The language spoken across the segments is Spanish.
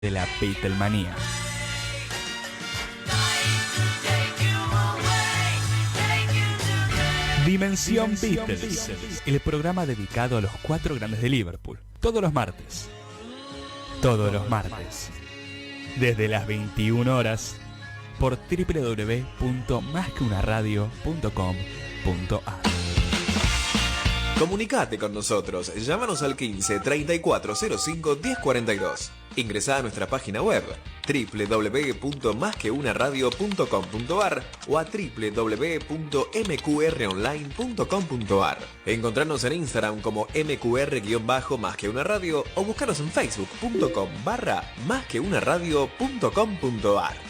de la Beatlemanía. Dimensión Beatles, el programa dedicado a los 4 grandes de Liverpool, todos los martes. Todos los martes. Desde las 21 horas por www.masqueunaradio.com.ar. Comunicate con nosotros, llámanos al 15 3405 1042. Ingresá a nuestra página web www.masqueunaradio.com.ar o a www.mqronline.com.ar. Encontrarnos en Instagram como mqr-másqueunaradio o buscarnos en facebook.com/másqueunaradio.com.ar.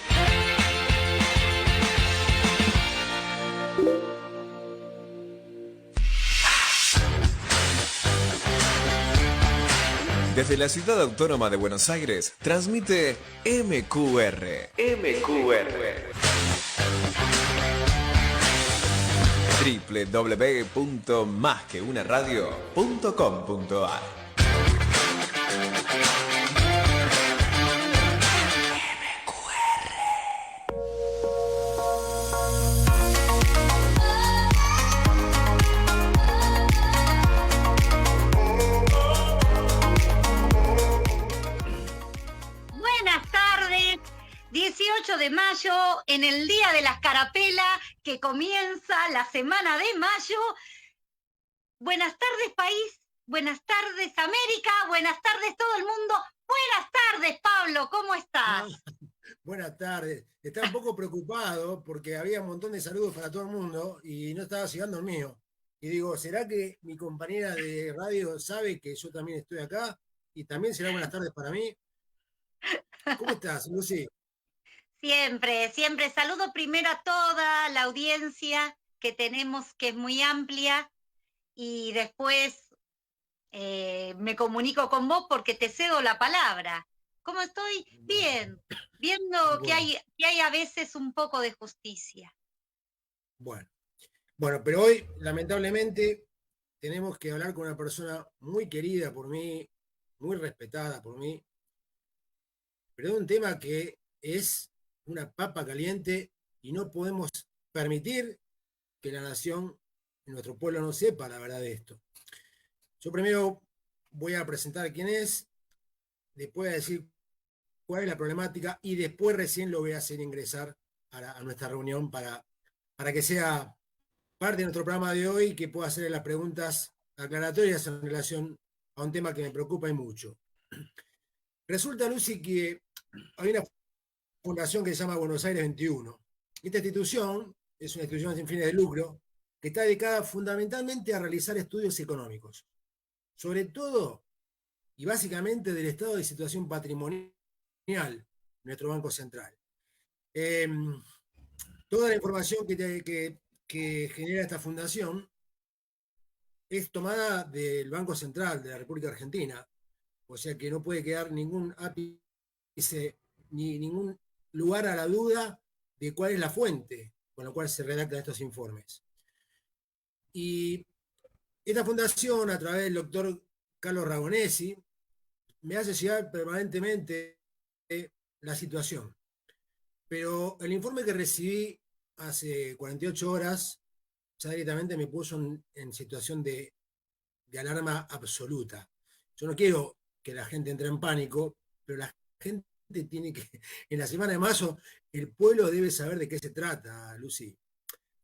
Desde la ciudad autónoma de Buenos Aires, transmite MQR. www.masqueunaradio.com.ar. Buenas tardes, 18 de mayo, en el Día de la Escarapela, que comienza la semana de mayo. Buenas tardes, país. Buenas tardes, América. Buenas tardes, todo el mundo. Buenas tardes, Pablo. ¿Cómo estás? Buenas tardes. Estaba un poco preocupado porque había un montón de saludos para todo el mundo y no estaba llegando el mío. Y digo, ¿será que mi compañera de radio sabe que yo también estoy acá? Y también será buenas tardes para mí. ¿Cómo estás, Lucy? Siempre, siempre. Saludo primero a toda la audiencia que tenemos, que es muy amplia, y después me comunico con vos porque te cedo la palabra. ¿Cómo estoy? Bien, viendo que hay a veces un poco de justicia. Bueno, pero hoy, lamentablemente, tenemos que hablar con una persona muy querida por mí, muy respetada por mí, pero de un tema que es una papa caliente y no podemos permitir que la nación y nuestro pueblo no sepa la verdad de esto. Yo primero voy a presentar quién es, después voy a decir cuál es la problemática y después recién lo voy a hacer ingresar a nuestra reunión para que sea parte de nuestro programa de hoy y que pueda hacer las preguntas aclaratorias en relación a un tema que me preocupa y mucho. Resulta, Lucy, que hay una fundación que se llama Buenos Aires 21. Esta institución es una institución sin fines de lucro que está dedicada fundamentalmente a realizar estudios económicos, sobre todo y básicamente del estado de situación patrimonial de nuestro Banco Central. Toda la información que genera esta fundación es tomada del Banco Central de la República Argentina, o sea que no puede quedar ningún ápice ni ningún lugar a la duda de cuál es la fuente con la cual se redactan estos informes. Y esta fundación, a través del doctor Carlos Ragonesi, me hace llegar permanentemente la situación. Pero el informe que recibí hace 48 horas ya directamente me puso en situación de alarma absoluta. Yo no quiero que la gente entre en pánico, pero la gente tiene que, en la semana de mayo, el pueblo debe saber de qué se trata, Lucy.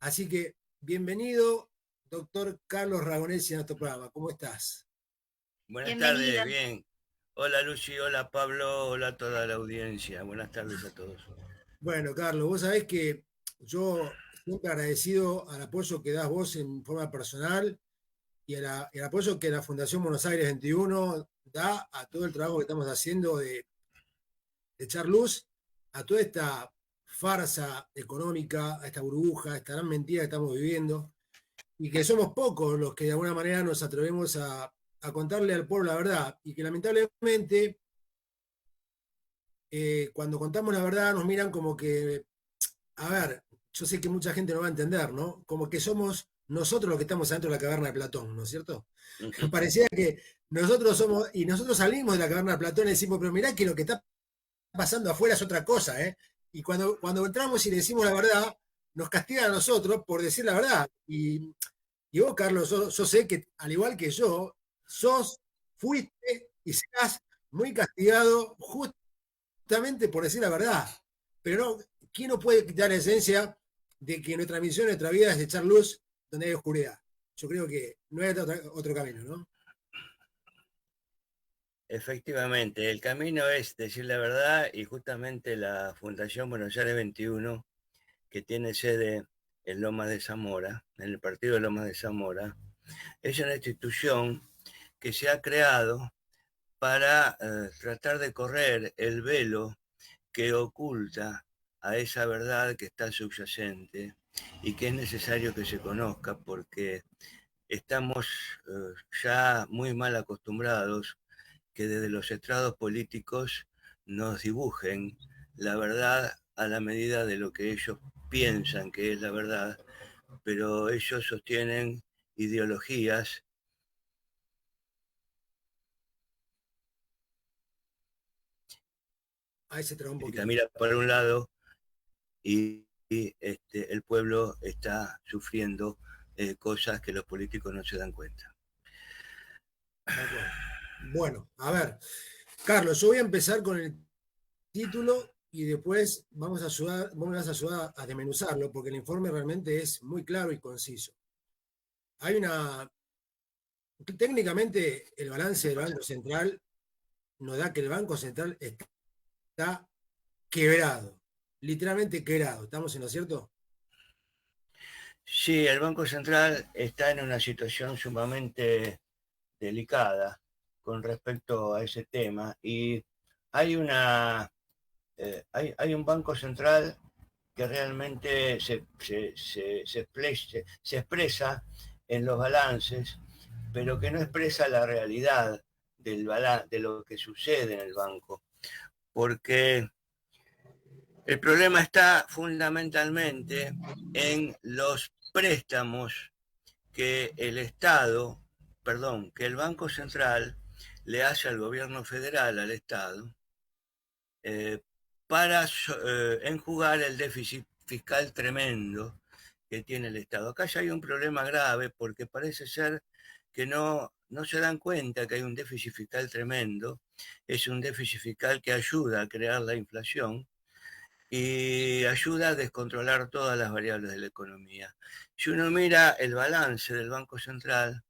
Así que, bienvenido, doctor Carlos Ragonesi, a nuestro programa. ¿Cómo estás? Buenas tardes, bien. Hola Lucy, hola Pablo, hola a toda la audiencia. Buenas tardes a todos. Bueno, Carlos, vos sabés que yo siempre agradecido al apoyo que das vos en forma personal y el apoyo que la Fundación Buenos Aires 21 da a todo el trabajo que estamos haciendo de echar luz a toda esta farsa económica, a esta burbuja, a esta gran mentira que estamos viviendo, y que somos pocos los que de alguna manera nos atrevemos a contarle al pueblo la verdad, y que lamentablemente cuando contamos la verdad nos miran como que, a ver, yo sé que mucha gente no va a entender, ¿no? Como que somos nosotros los que estamos adentro de la caverna de Platón, ¿no es cierto? Parecía que nosotros somos, y nosotros salimos de la caverna de Platón y decimos, pero mirá que lo que está pasando afuera es otra cosa, ¿eh? Y cuando entramos y le decimos la verdad, nos castigan a nosotros por decir la verdad. Y vos, Carlos, yo sé que, al igual que yo, fuiste y serás muy castigado justamente por decir la verdad. Pero no, ¿quién no puede quitar la esencia de que nuestra misión, nuestra vida es echar luz donde hay oscuridad? Yo creo que no hay otro camino, ¿no? Efectivamente, el camino es decir la verdad, y justamente la Fundación Buenos Aires 21, que tiene sede en Lomas de Zamora, en el partido de Lomas de Zamora, es una institución que se ha creado para tratar de correr el velo que oculta a esa verdad que está subyacente y que es necesario que se conozca, porque estamos ya muy mal acostumbrados que desde los estrados políticos nos dibujen la verdad a la medida de lo que ellos piensan que es la verdad, pero ellos sostienen ideologías. Ahí se trabó un poquito. Que mira para un lado y el pueblo está sufriendo cosas que los políticos no se dan cuenta. Bueno, a ver, Carlos, yo voy a empezar con el título y después vos me vas a ayudar a desmenuzarlo, porque el informe realmente es muy claro y conciso. Técnicamente el balance del Banco Central nos da que el Banco Central está quebrado, literalmente quebrado. ¿Estamos en lo cierto? Sí, el Banco Central está en una situación sumamente delicada con respecto a ese tema, y hay un Banco Central que realmente se expresa en los balances, pero que no expresa la realidad de lo que sucede en el banco, porque el problema está fundamentalmente en los préstamos que que el Banco Central le hace al gobierno federal, al Estado, para enjugar el déficit fiscal tremendo que tiene el Estado. Acá ya hay un problema grave, porque parece ser que no se dan cuenta que hay un déficit fiscal tremendo. Es un déficit fiscal que ayuda a crear la inflación y ayuda a descontrolar todas las variables de la economía. Si uno mira el balance del Banco Central,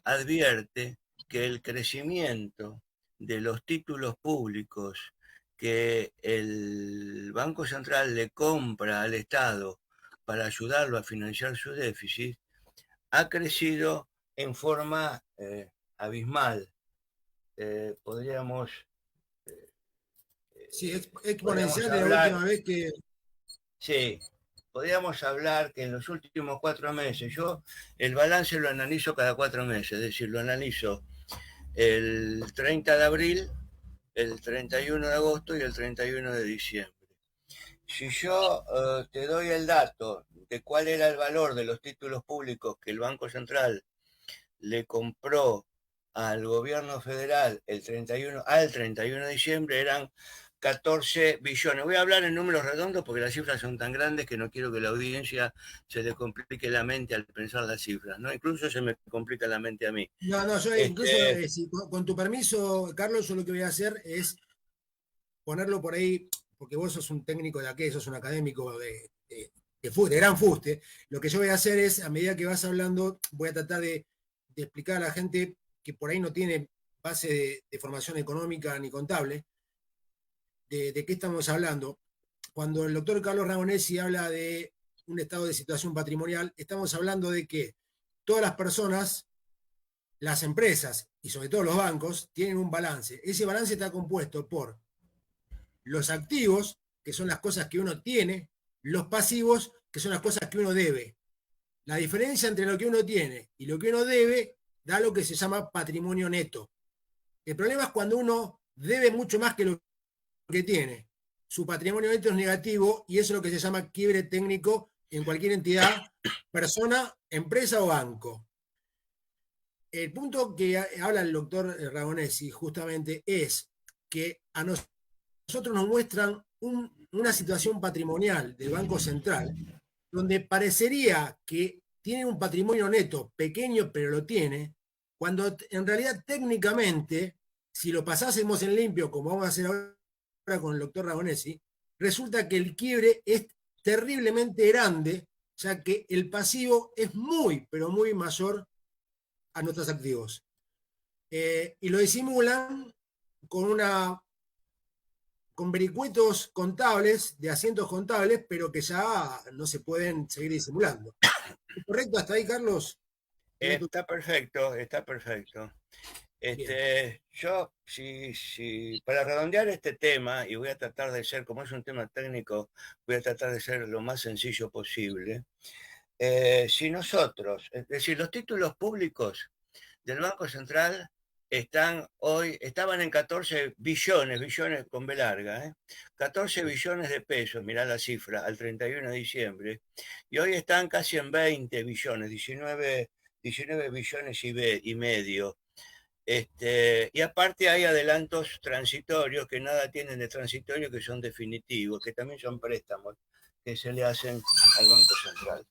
advierte que el crecimiento de los títulos públicos que el Banco Central le compra al Estado para ayudarlo a financiar su déficit ha crecido en forma abismal. Podríamos... Sí, exponencial de la última vez que... Sí, podríamos hablar que en los últimos 4 meses, yo el balance lo analizo cada 4 meses, es decir, lo analizo el 30 de abril, el 31 de agosto y el 31 de diciembre. Si yo te doy el dato de cuál era el valor de los títulos públicos que el Banco Central le compró al gobierno federal al 31 de diciembre, eran 14 billones. Voy a hablar en números redondos porque las cifras son tan grandes que no quiero que la audiencia se le complique la mente al pensar las cifras, ¿no? Incluso se me complica la mente a mí. No, yo incluso, con tu permiso, Carlos, yo lo que voy a hacer es ponerlo por ahí, porque vos sos un técnico de aquello, sos un académico de gran fuste. Lo que yo voy a hacer es, a medida que vas hablando, voy a tratar de explicar a la gente que por ahí no tiene base de formación económica ni contable, de qué estamos hablando. Cuando el doctor Carlos Ragonesi habla de un estado de situación patrimonial, estamos hablando de que todas las personas, las empresas y sobre todo los bancos tienen un balance. Ese balance está compuesto por los activos, que son las cosas que uno tiene, los pasivos, que son las cosas que uno debe. La diferencia entre lo que uno tiene y lo que uno debe da lo que se llama patrimonio neto. El problema es cuando uno debe mucho más que lo que tiene. Su patrimonio neto es negativo y eso es lo que se llama quiebre técnico en cualquier entidad, persona, empresa o banco. El punto que habla el doctor Ragonesi justamente es que a nosotros nosotros nos muestran una situación patrimonial del Banco Central, donde parecería que tiene un patrimonio neto pequeño, pero lo tiene, cuando en realidad técnicamente, si lo pasásemos en limpio, como vamos a hacer ahora con el doctor Ragonesi, resulta que el quiebre es terriblemente grande, ya que el pasivo es muy, pero muy mayor a nuestros activos. Y lo disimulan con vericuetos contables, de asientos contables, pero que ya no se pueden seguir disimulando. ¿Correcto hasta ahí, Carlos? Está perfecto, está perfecto. Yo, para redondear este tema, y voy a tratar de ser, como es un tema técnico, voy a tratar de ser lo más sencillo posible. Si nosotros, es decir, los títulos públicos del Banco Central estaban en 14 billones con B larga, 14 billones de pesos, mirá la cifra, al 31 de diciembre, y hoy están casi en 20 billones, 19 billones y medio. Y aparte hay adelantos transitorios que nada tienen de transitorio, que son definitivos, que también son préstamos que se le hacen al Banco Central.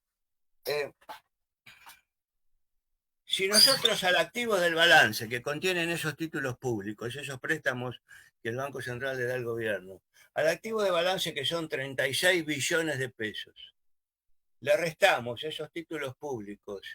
Si nosotros al activo del balance que contienen esos títulos públicos, esos préstamos que el Banco Central le da al gobierno, al activo de balance que son 36 billones de pesos, le restamos esos títulos públicos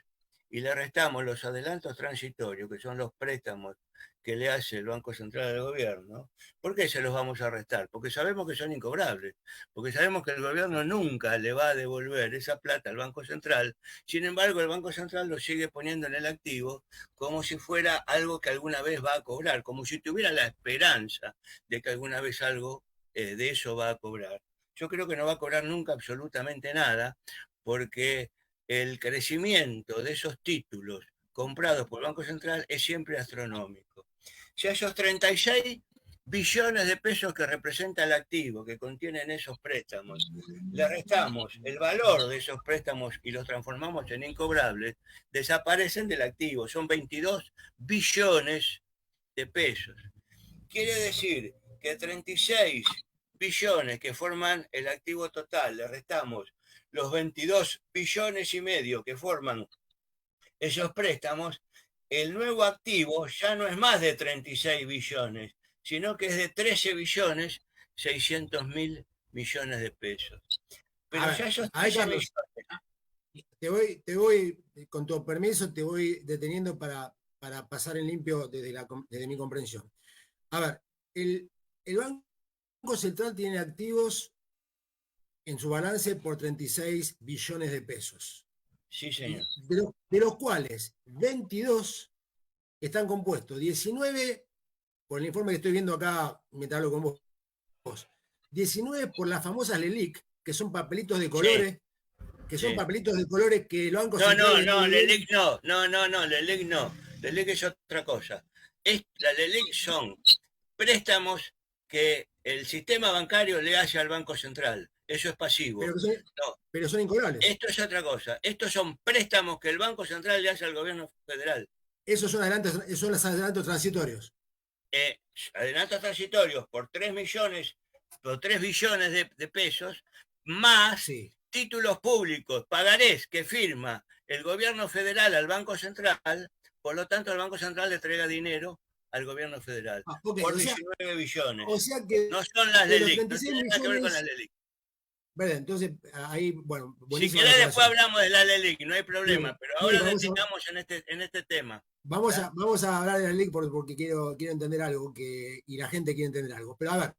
y le restamos los adelantos transitorios, que son los préstamos que le hace el Banco Central al gobierno, ¿por qué se los vamos a restar? Porque sabemos que son incobrables, porque sabemos que el gobierno nunca le va a devolver esa plata al Banco Central. Sin embargo, el Banco Central lo sigue poniendo en el activo como si fuera algo que alguna vez va a cobrar, como si tuviera la esperanza de que alguna vez algo de eso va a cobrar. Yo creo que no va a cobrar nunca absolutamente nada, porque el crecimiento de esos títulos comprados por el Banco Central es siempre astronómico. Si a esos 36 billones de pesos que representa el activo que contienen esos préstamos, le restamos el valor de esos préstamos y los transformamos en incobrables, desaparecen del activo. Son 22 billones de pesos. Quiere decir que 36 billones que forman el activo total, le restamos los 22 billones y medio que forman esos préstamos, el nuevo activo ya no es más de 36 billones, sino que es de 13 billones 600 mil millones de pesos. Pero ya esos 13 millones... Te voy, con tu permiso, te voy deteniendo para pasar en limpio desde mi comprensión. A ver, el Banco Central tiene activos en su balance por 36 billones de pesos. Sí, señor. De los cuales 22 están compuestos, 19, por el informe que estoy viendo acá mientras hablo con vos, 19 por las famosas LELIQ, que son papelitos de colores, papelitos de colores que el Banco Central... No, LELIQ no, LELIQ no. LELIQ es otra cosa. La LELIQ son préstamos que el sistema bancario le hace al Banco Central. Eso es pasivo. Pero son incobrables. Esto es otra cosa. Estos son préstamos que el Banco Central le hace al gobierno federal. Esos son los adelantos transitorios. Adelantos transitorios por 3 billones de pesos, más títulos públicos, pagarés que firma el gobierno federal al Banco Central, por lo tanto el Banco Central le entrega dinero al gobierno federal. Por 19 billones. O sea que no son las LELIQ, no tiene nada que ver con las LELIQ. Vale, entonces, ahí, bueno... Si querés después hablamos de la LELIQ, no hay problema, pero ahora detengamos en este tema. Vamos a hablar de la LELIQ porque quiero entender algo, y la gente quiere entender algo. Pero a ver,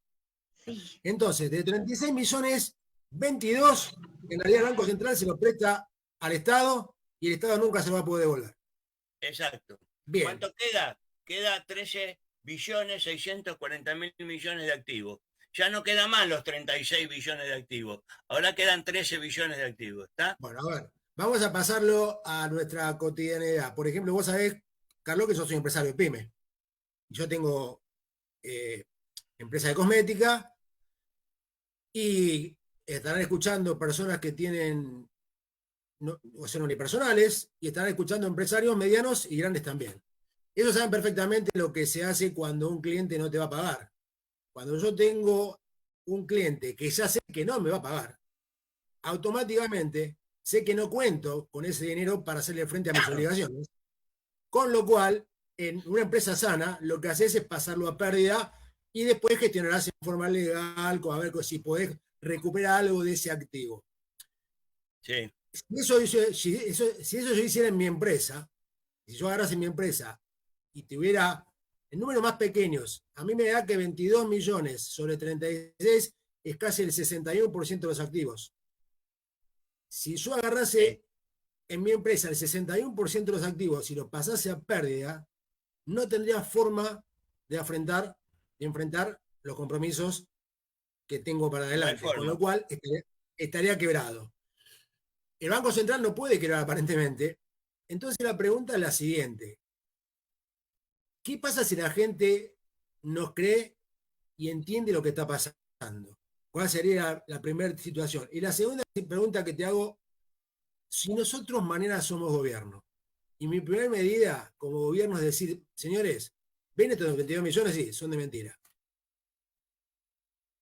entonces, de 36 millones, 22, en realidad el Banco Central se lo presta al Estado, y el Estado nunca se va a poder devolver. Exacto. Bien. ¿Cuánto queda? Queda 13 billones 640 mil millones de activos. Ya no quedan más los 36 billones de activos. Ahora quedan 13 billones de activos. ¿Está? Bueno, a ver, vamos a pasarlo a nuestra cotidianidad. Por ejemplo, vos sabés, Carlos, que yo soy empresario de pyme. Yo tengo empresa de cosmética y estarán escuchando personas que tienen, o son unipersonales, y estarán escuchando empresarios medianos y grandes también. Ellos saben perfectamente lo que se hace cuando un cliente no te va a pagar. cuando yo tengo un cliente que ya sé que no me va a pagar, automáticamente sé que no cuento con ese dinero para hacerle frente a mis obligaciones. Con lo cual, en una empresa sana, lo que haces es pasarlo a pérdida y después gestionarás en forma legal, a ver si podés recuperar algo de ese activo. Sí. Si eso yo hiciera en mi empresa, si yo agarrase mi empresa y tuviera en números más pequeños, a mí me da que 22 millones sobre 36 es casi el 61% de los activos. Si yo agarrase en mi empresa el 61% de los activos y los pasase a pérdida, no tendría forma de enfrentar los compromisos que tengo para adelante, con lo cual estaría quebrado. El Banco Central no puede quebrar aparentemente. Entonces la pregunta es la siguiente. ¿Qué pasa si la gente nos cree y entiende lo que está pasando? ¿Cuál sería la primera situación? Y la segunda pregunta que te hago, si nosotros mañana somos gobierno, y mi primera medida como gobierno es decir, señores, ¿ven estos 22 millones? Sí, son de mentira.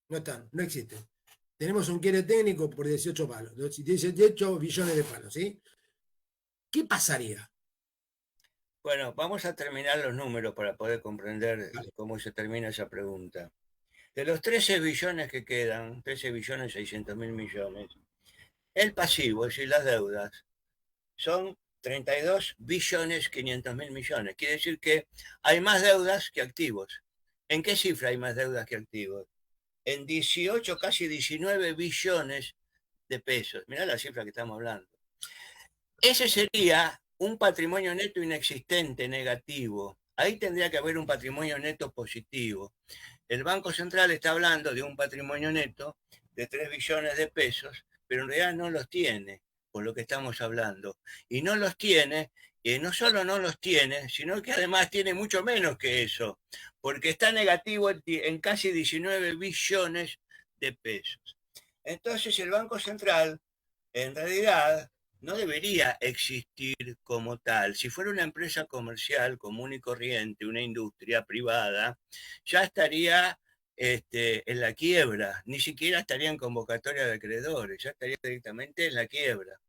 No están, no existen. Tenemos un quiere técnico por 18 palos, 18 billones de palos, ¿sí? ¿Qué pasaría? Bueno, vamos a terminar los números para poder comprender cómo se termina esa pregunta. De los 13 billones que quedan, 13 billones 600 mil millones, el pasivo, es decir, las deudas, son 32 billones 500 mil millones. Quiere decir que hay más deudas que activos. ¿En qué cifra hay más deudas que activos? En 18, casi 19 billones de pesos. Mirá la cifra que estamos hablando. Ese sería un patrimonio neto inexistente, negativo. Ahí tendría que haber un patrimonio neto positivo. El Banco Central está hablando de un patrimonio neto de 3 billones de pesos, pero en realidad no los tiene, por lo que estamos hablando. Y no los tiene, y no solo no los tiene, sino que además tiene mucho menos que eso, porque está negativo en casi 19 billones de pesos. Entonces el Banco Central, en realidad, no debería existir como tal. Si fuera una empresa comercial común y corriente, una industria privada, ya estaría en la quiebra, ni siquiera estaría en convocatoria de acreedores, ya estaría directamente en la quiebra.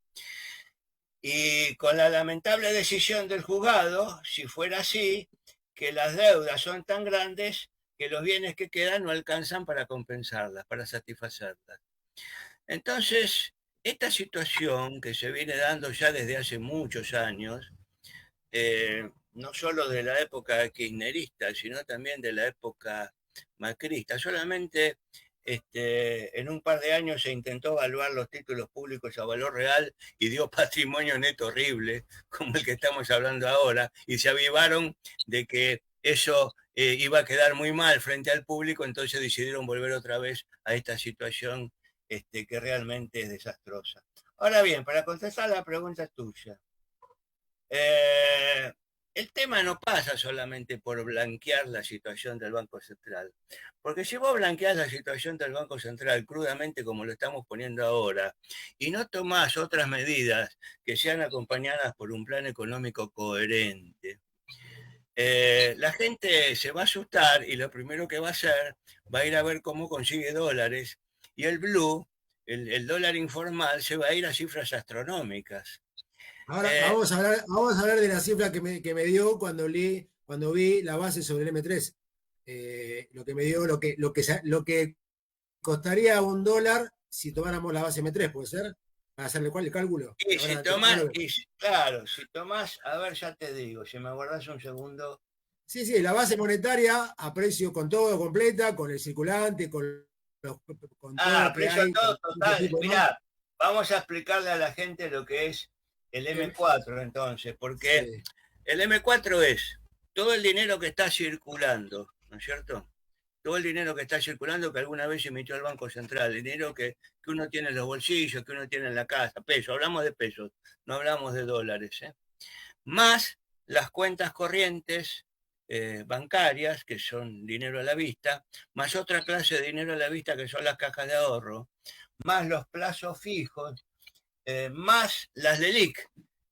Y con la lamentable decisión del juzgado, si fuera así, que las deudas son tan grandes que los bienes que quedan no alcanzan para compensarlas, para satisfacerlas. Entonces, esta situación que se viene dando ya desde hace muchos años, no solo de la época kirchnerista, sino también de la época macrista, solamente en un par de años se intentó evaluar los títulos públicos a valor real y dio patrimonio neto horrible, como el que estamos hablando ahora, y se avivaron de que eso iba a quedar muy mal frente al público, entonces decidieron volver otra vez a esta situación que realmente es desastrosa. Ahora bien, para contestar la pregunta tuya, el tema no pasa solamente por blanquear la situación del Banco Central, porque si vos blanqueás la situación del Banco Central crudamente como lo estamos poniendo ahora, y no tomás otras medidas que sean acompañadas por un plan económico coherente, la gente se va a asustar y lo primero que va a hacer va a ir a ver cómo consigue dólares, y el blue, el dólar informal, se va a ir a cifras astronómicas. Ahora vamos a hablar de la cifra que me dio cuando vi la base sobre el M3. Lo que me dio, lo que costaría $1 si tomáramos la base M3, ¿puede ser? Para hacerle cuál el cálculo. Y si tomás, claro, si tomás, a ver, ya te digo, si me aguardás un segundo. Sí, la base monetaria a precio con todo, completa, con el circulante, con todo. Precio todo total. Mirá, vamos a explicarle a la gente lo que es el M4 entonces, porque sí, el M4 es todo el dinero que está circulando, ¿no es cierto? Todo el dinero que está circulando que alguna vez emitió el Banco Central, dinero que uno tiene en los bolsillos, que uno tiene en la casa, pesos, hablamos de pesos, no hablamos de dólares, más las cuentas corrientes bancarias, que son dinero a la vista, más otra clase de dinero a la vista que son las cajas de ahorro, más los plazos fijos, más las LELIQ,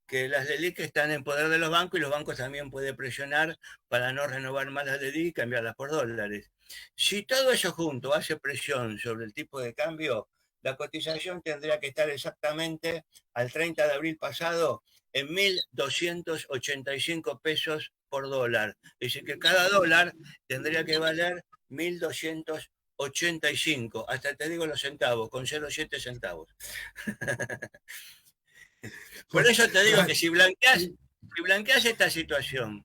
que las LELIQ están en poder de los bancos y los bancos también pueden presionar para no renovar más las LELIQ y cambiarlas por dólares. Si todo eso junto hace presión sobre el tipo de cambio, la cotización tendría que estar exactamente al 30 de abril pasado en 1.285 pesos por dólar. Es decir, que cada dólar tendría que valer 1.285, hasta te digo los centavos, con 0,7 centavos. Por eso te digo que si blanqueas esta situación,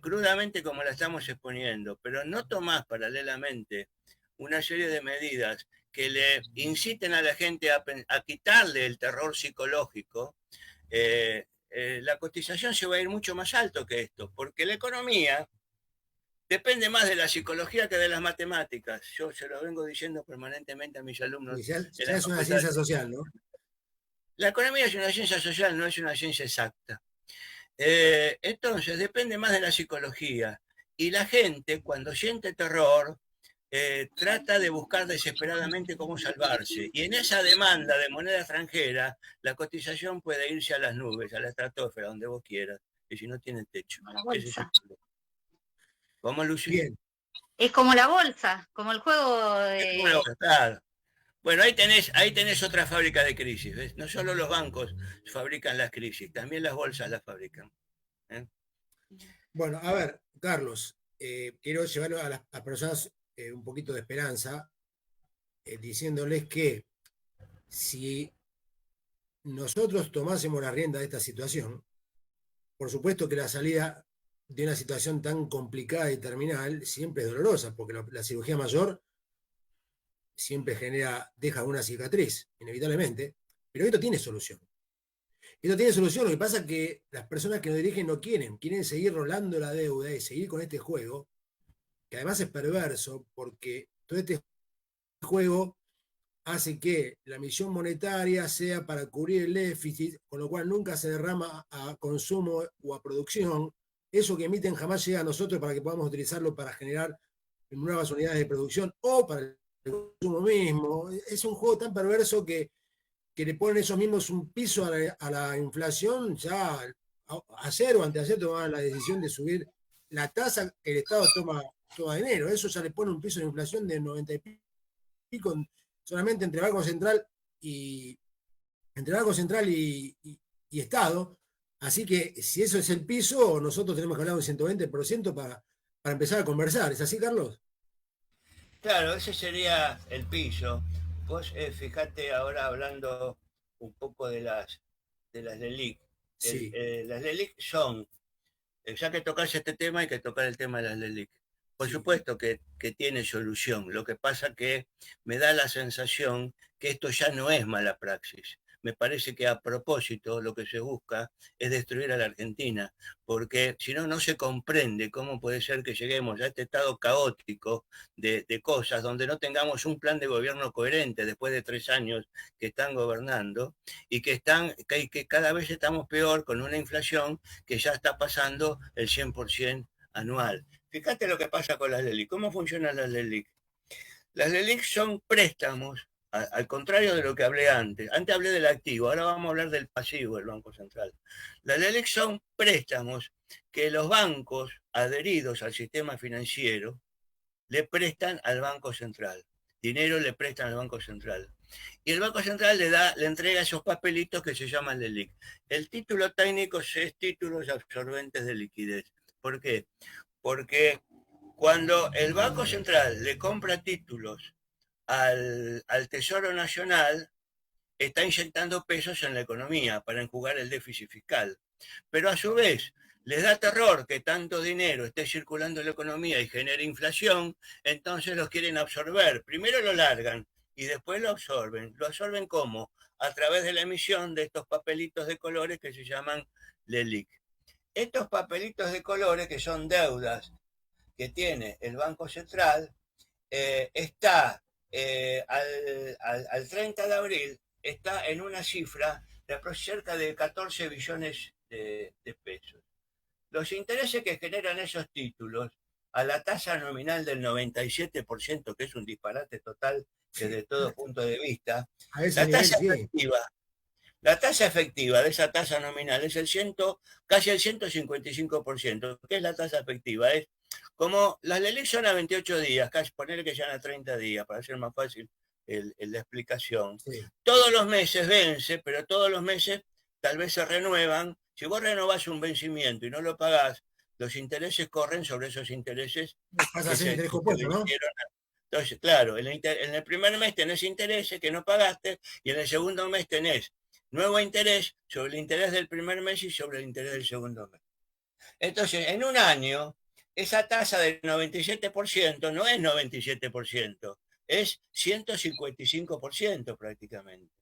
crudamente como la estamos exponiendo, pero no tomás paralelamente una serie de medidas que le inciten a la gente a quitarle el terror psicológico, la cotización se va a ir mucho más alto que esto, porque la economía depende más de la psicología que de las matemáticas. Yo se lo vengo diciendo permanentemente a mis alumnos. Ya es una ciencia social, ¿no? La economía es una ciencia social, no es una ciencia exacta. Entonces, depende más de la psicología. Y la gente, cuando siente terror, trata de buscar desesperadamente cómo salvarse. Y en esa demanda de moneda extranjera, la cotización puede irse a las nubes, a la estratosfera, donde vos quieras, y si no tiene techo. A la bolsa. ¿Cómo, Lucy? Bien. Es como la bolsa, como el juego de... Claro. Bueno, ahí tenés otra fábrica de crisis, ¿ves? No solo los bancos fabrican las crisis, también las bolsas las fabrican. Bueno, a ver, Carlos, quiero llevar a las personas un poquito de esperanza, diciéndoles que si nosotros tomásemos la rienda de esta situación, por supuesto que la salida de una situación tan complicada y terminal siempre es dolorosa, porque la cirugía mayor siempre deja una cicatriz, inevitablemente, pero esto tiene solución. Esto tiene solución, lo que pasa es que las personas que nos dirigen no quieren seguir rolando la deuda y seguir con este juego, que además es perverso, porque todo este juego hace que la emisión monetaria sea para cubrir el déficit, con lo cual nunca se derrama a consumo o a producción. Eso que emiten jamás llega a nosotros para que podamos utilizarlo para generar nuevas unidades de producción o para el consumo mismo. Es un juego tan perverso que le ponen esos mismos un piso a la inflación. Ya ayer o anteayer tomaban la decisión de subir la tasa que el Estado toma de enero. Eso ya le pone un piso de inflación de 90 y pico solamente entre Banco Central y Estado. Así que si eso es el piso, nosotros tenemos que hablar de un 120% para empezar a conversar. ¿Es así, Carlos? Claro, ese sería el piso. Vos fíjate ahora hablando un poco de las LELIQ. Sí. Las LELIQ son, ya que tocas este tema, hay que tocar el tema de las LELIQ. Por supuesto que tiene solución. Lo que pasa que me da la sensación que esto ya no es mala praxis. Me parece que a propósito lo que se busca es destruir a la Argentina, porque si no, no se comprende cómo puede ser que lleguemos a este estado caótico de cosas donde no tengamos un plan de gobierno coherente después de 3 años que están gobernando y que cada vez estamos peor con una inflación que ya está pasando el 100% anual. Fíjate lo que pasa con las LELIQ. ¿Cómo funcionan las LELIQ? Las LELIQ son préstamos, al contrario de lo que hablé antes. Antes hablé del activo, ahora vamos a hablar del pasivo del Banco Central. Las LELIQ son préstamos que los bancos adheridos al sistema financiero le prestan al Banco Central. Dinero le prestan al Banco Central. Y el Banco Central le entrega esos papelitos que se llaman LELIQ. El título técnico es títulos absorbentes de liquidez. ¿Por qué? Porque cuando el Banco Central le compra títulos al Tesoro Nacional, está inyectando pesos en la economía para enjugar el déficit fiscal. Pero a su vez, les da terror que tanto dinero esté circulando en la economía y genere inflación, entonces los quieren absorber. Primero lo largan y después lo absorben. ¿Lo absorben cómo? A través de la emisión de estos papelitos de colores que se llaman LELIQ. Estos papelitos de colores, que son deudas que tiene el Banco Central, está al 30 de abril, está en una cifra de cerca de 14 billones de pesos. Los intereses que generan esos títulos a la tasa nominal del 97%, que es un disparate total desde todo punto de vista, la tasa efectiva de esa tasa nominal es casi el 155%. ¿Qué es la tasa efectiva? Es Como las LELIQ son a 28 días, casi ponerle que sean a 30 días, para hacer más fácil la explicación. Sí. Todos los meses vence, pero todos los meses tal vez se renuevan. Si vos renovás un vencimiento y no lo pagás, los intereses corren sobre esos intereses. Pasa a ser interés compuesto, ¿no? Entonces, claro, en el primer mes tenés intereses que no pagaste y en el segundo mes tenés nuevo interés sobre el interés del primer mes y sobre el interés del segundo mes. Entonces, en un año, esa tasa del 97% no es 97%, es 155% prácticamente.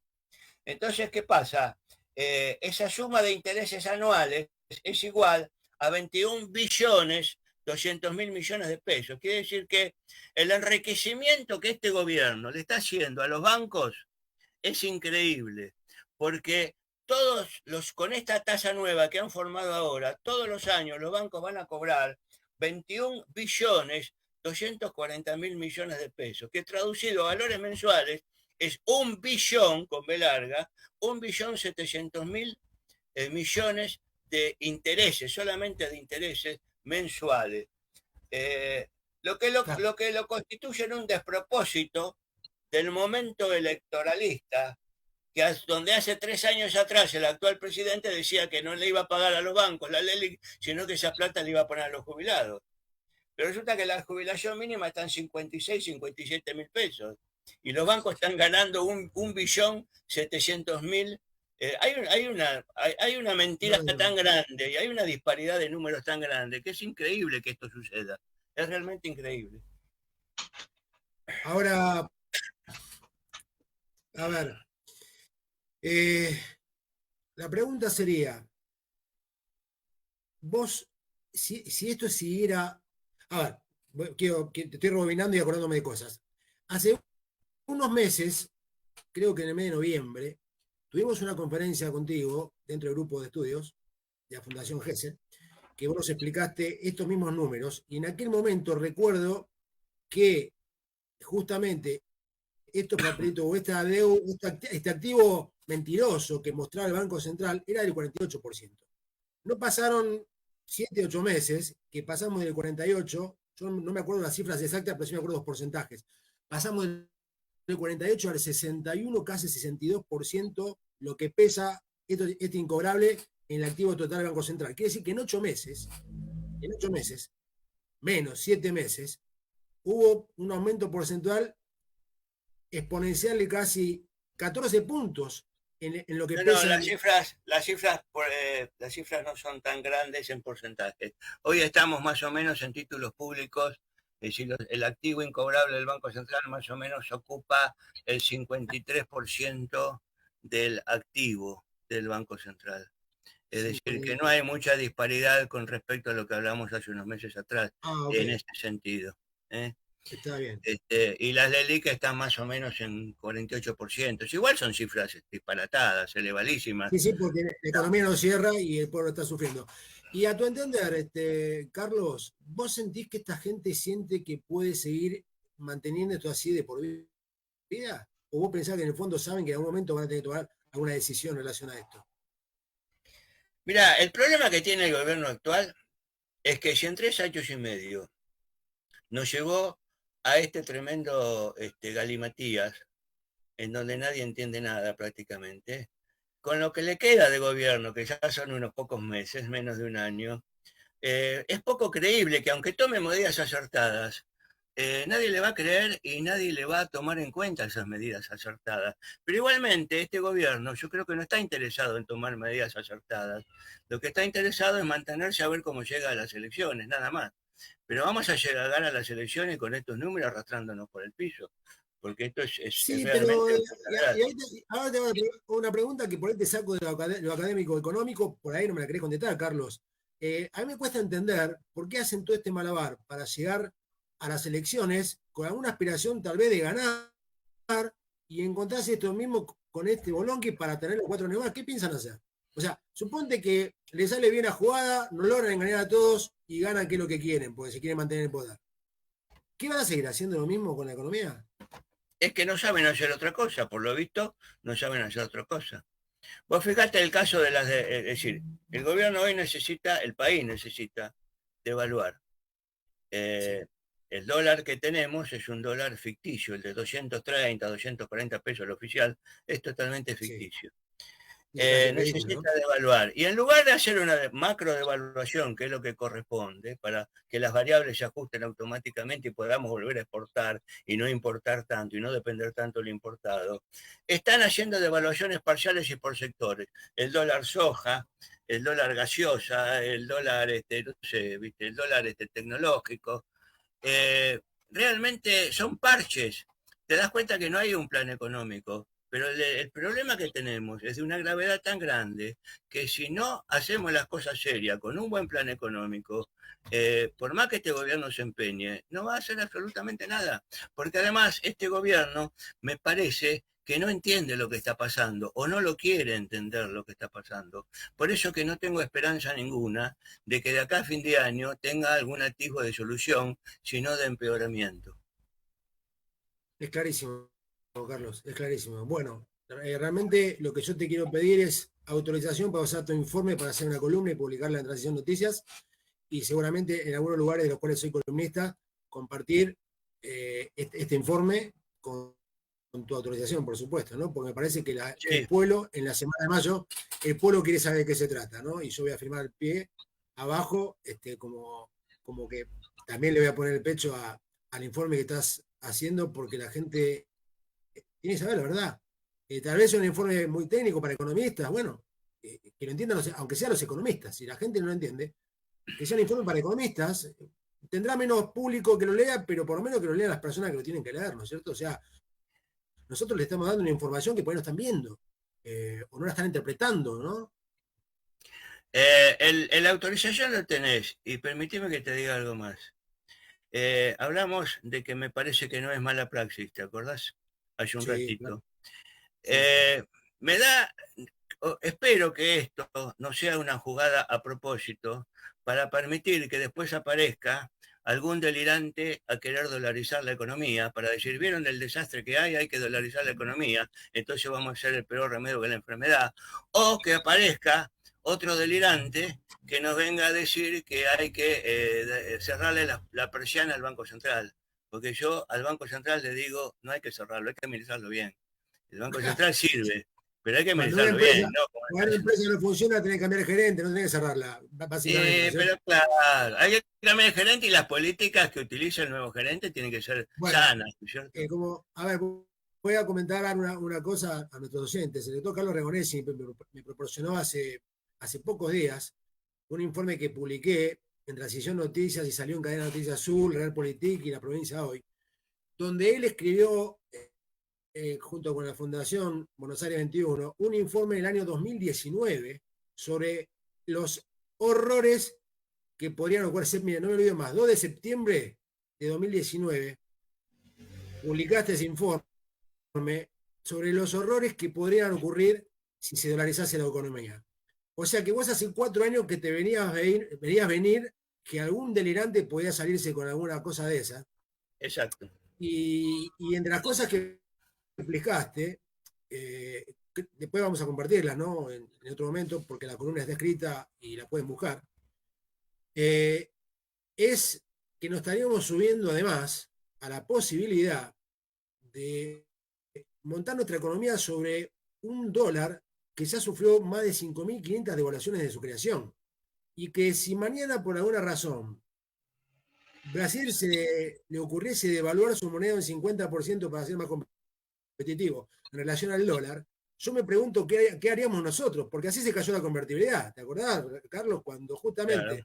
Entonces, ¿qué pasa? Esa suma de intereses anuales es igual a 21.200.000.000.000 de pesos. Quiere decir que el enriquecimiento que este gobierno le está haciendo a los bancos es increíble, porque con esta tasa nueva que han formado ahora, todos los años los bancos van a cobrar 21.240.000.000.000 de pesos, que traducido a valores mensuales es 1.000.000.000, con B larga, 1.700.000.000.000 de intereses, solamente de intereses mensuales. Lo que lo constituye en un despropósito del momento electoralista, donde hace 3 años atrás el actual presidente decía que no le iba a pagar a los bancos la LELIQ, sino que esa plata le iba a poner a los jubilados. Pero resulta que la jubilación mínima está en 56, 57 mil pesos. Y los bancos están ganando 1.700.000. Hay una mentira tan grande y hay una disparidad de números tan grande que es increíble que esto suceda. Es realmente increíble. Ahora, a ver, la pregunta sería, vos, si esto siguiera, a ver, te estoy rebobinando y acordándome de cosas. Hace unos meses, creo que en el mes de noviembre, tuvimos una conferencia contigo dentro del grupo de estudios de la Fundación GESEL, que vos nos explicaste estos mismos números, y en aquel momento recuerdo que justamente estos papelitos o este activo mentiroso que mostraba el Banco Central era del 48%. No pasaron 7, 8 meses, que pasamos del 48, yo no me acuerdo las cifras exactas, pero sí me acuerdo los porcentajes. Pasamos del 48 al 61, casi 62%, lo que pesa este incobrable en el activo total del Banco Central. Quiere decir que en 8 meses, menos 7 meses, hubo un aumento porcentual exponencial de casi 14 puntos en lo que pesa. Las cifras no son tan grandes en porcentajes. Hoy estamos más o menos en títulos públicos, es decir, el activo incobrable del Banco Central más o menos ocupa el 53% del activo del Banco Central. Es decir, que no hay mucha disparidad con respecto a lo que hablamos hace unos meses atrás, en este sentido. Está bien. Y las LELIQ están más o menos en 48%. Igual son cifras disparatadas, elevadísimas. Sí, porque la economía no cierra y el pueblo está sufriendo. Y a tu entender, Carlos, ¿vos sentís que esta gente siente que puede seguir manteniendo esto así de por vida? ¿O vos pensás que en el fondo saben que en algún momento van a tener que tomar alguna decisión en relación a esto? Mira, el problema que tiene el gobierno actual es que si en 3 años y medio nos llevó a este tremendo galimatías, en donde nadie entiende nada prácticamente, con lo que le queda de gobierno, que ya son unos pocos meses, menos de un año, es poco creíble que aunque tome medidas acertadas, nadie le va a creer y nadie le va a tomar en cuenta esas medidas acertadas. Pero igualmente este gobierno yo creo que no está interesado en tomar medidas acertadas. Lo que está interesado es mantenerse a ver cómo llega a las elecciones, nada más. Pero vamos a llegar a las elecciones con estos números arrastrándonos por el piso, porque esto es sí, realmente... ahora te hago una pregunta que por ahí te saco de lo académico económico, por ahí no me la querés contestar, Carlos. A mí me cuesta entender por qué hacen todo este malabar para llegar a las elecciones con alguna aspiración tal vez de ganar y encontrarse esto mismo con este bolonqui para tener los 4 años más. ¿Qué piensan hacer? O sea, suponte que le sale bien la jugada, no logran engañar a todos y ganan que es lo que quieren, porque se quieren mantener en el poder. ¿Qué van a seguir haciendo lo mismo con la economía? Es que no saben hacer otra cosa, por lo visto, no saben hacer otra cosa. Vos fijate el caso de es decir, el gobierno hoy necesita, el país necesita devaluar. El dólar que tenemos es un dólar ficticio, el de 230, 240 pesos, el oficial, es totalmente ficticio. Necesita devaluar. Y en lugar de hacer una macro devaluación, que es lo que corresponde, para que las variables se ajusten automáticamente y podamos volver a exportar y no importar tanto y no depender tanto del importado, están haciendo devaluaciones parciales y por sectores. El dólar soja, el dólar gaseosa, el dólar, no sé, ¿viste? El dólar tecnológico. Realmente son parches. Te das cuenta que no hay un plan económico. Pero el problema que tenemos es de una gravedad tan grande que si no hacemos las cosas serias, con un buen plan económico, por más que este gobierno se empeñe, no va a hacer absolutamente nada. Porque además este gobierno me parece que no entiende lo que está pasando o no lo quiere entender lo que está pasando. Por eso que no tengo esperanza ninguna de que de acá a fin de año tenga algún atisbo de solución, sino de empeoramiento. Es clarísimo, Carlos, es clarísimo. Bueno, realmente lo que yo te quiero pedir es autorización para usar tu informe para hacer una columna y publicarla en Transición Noticias y seguramente en algunos lugares de los cuales soy columnista, compartir este informe con tu autorización, por supuesto, ¿no? Porque me parece que el pueblo, en la semana de mayo, el pueblo quiere saber de qué se trata, ¿no? Y yo voy a firmar el pie abajo, como que también le voy a poner el pecho al informe que estás haciendo porque la gente tiene que saber la verdad. Tal vez es un informe muy técnico para economistas, bueno, que lo entiendan, aunque sean los economistas, si la gente no lo entiende, que sea un informe para economistas, tendrá menos público que lo lea, pero por lo menos que lo lean las personas que lo tienen que leer, ¿no es cierto? O sea, nosotros le estamos dando una información que por ahí no están viendo, o no la están interpretando, ¿no? La autorización lo tenés, y permitime que te diga algo más. Hablamos de que me parece que no es mala praxis, ¿te acordás? Hace un ratito. Claro. Me da, espero que esto no sea una jugada a propósito para permitir que después aparezca algún delirante a querer dolarizar la economía, para decir, vieron el desastre que hay que dolarizar la economía, entonces vamos a hacer el peor remedio que la enfermedad, o que aparezca otro delirante que nos venga a decir que hay que cerrarle la persiana al Banco Central, porque yo al Banco Central le digo, no hay que cerrarlo, hay que administrarlo bien. El Banco Central sirve, pero hay que administrarlo bien. ¿No? Cuando una empresa no funciona, tenés que cambiar el gerente, no tenés que cerrarla, básicamente. Pero claro, hay que cambiar el gerente y las políticas que utiliza el nuevo gerente tienen que ser sanas, ¿cierto? A ver, voy a comentar una cosa a nuestros docentes. El doctor Carlos Regonesi me proporcionó hace pocos días un informe que publiqué en Transición Noticias y salió en Cadena Noticias Azul, Realpolitik y La Provincia Hoy, donde él escribió, junto con la Fundación Buenos Aires 21, un informe del año 2019 sobre los horrores que podrían ocurrir. Mira, no me olvido más, 2 de septiembre de 2019, publicaste ese informe sobre los horrores que podrían ocurrir si se dolarizase la economía. O sea que vos hace 4 años que te verías venir que algún delirante podía salirse con alguna cosa de esa. Exacto. Y entre las cosas que explicaste, después vamos a compartirlas, ¿no? En otro momento, porque la columna está escrita y la pueden buscar, es que nos estaríamos subiendo además a la posibilidad de montar nuestra economía sobre un dólar que ya sufrió más de 5.500 devaluaciones de su creación. Y que si mañana por alguna razón Brasil le ocurriese devaluar su moneda un 50% para ser más competitivo en relación al dólar, yo me pregunto qué haríamos nosotros, porque así se cayó la convertibilidad. ¿Te acordás, Carlos? Cuando justamente,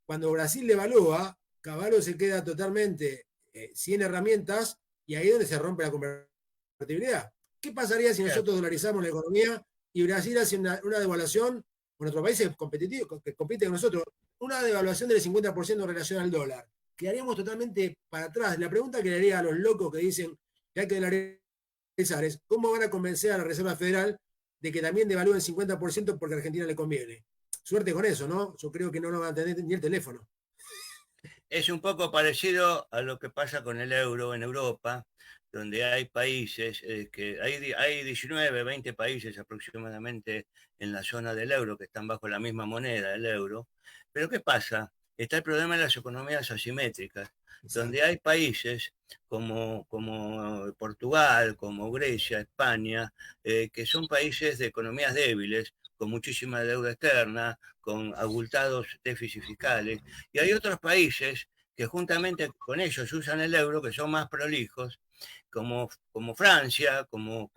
cuando Brasil devalúa, Cavallo se queda totalmente sin herramientas y ahí es donde se rompe la convertibilidad. ¿Qué pasaría si nosotros dolarizamos la economía y Brasil hace una devaluación, con otros países competitivos que compiten con nosotros, una devaluación del 50% en relación al dólar? Quedaríamos totalmente para atrás. La pregunta que le haría a los locos que dicen que hay que dolarizar es, ¿cómo van a convencer a la Reserva Federal de que también devalúe el 50% porque a Argentina le conviene? Suerte con eso, ¿no? Yo creo que no nos van a tener ni el teléfono. Es un poco parecido a lo que pasa con el euro en Europa, donde hay países, que hay 19, 20 países aproximadamente en la zona del euro que están bajo la misma moneda, el euro. Pero ¿qué pasa? está el problema de las economías asimétricas, Exacto. donde hay países como Portugal, como Grecia, España, que son países de economías débiles, con muchísima deuda externa, con abultados déficits fiscales, y hay otros países que juntamente con ellos usan el euro, que son más prolijos, como Francia, como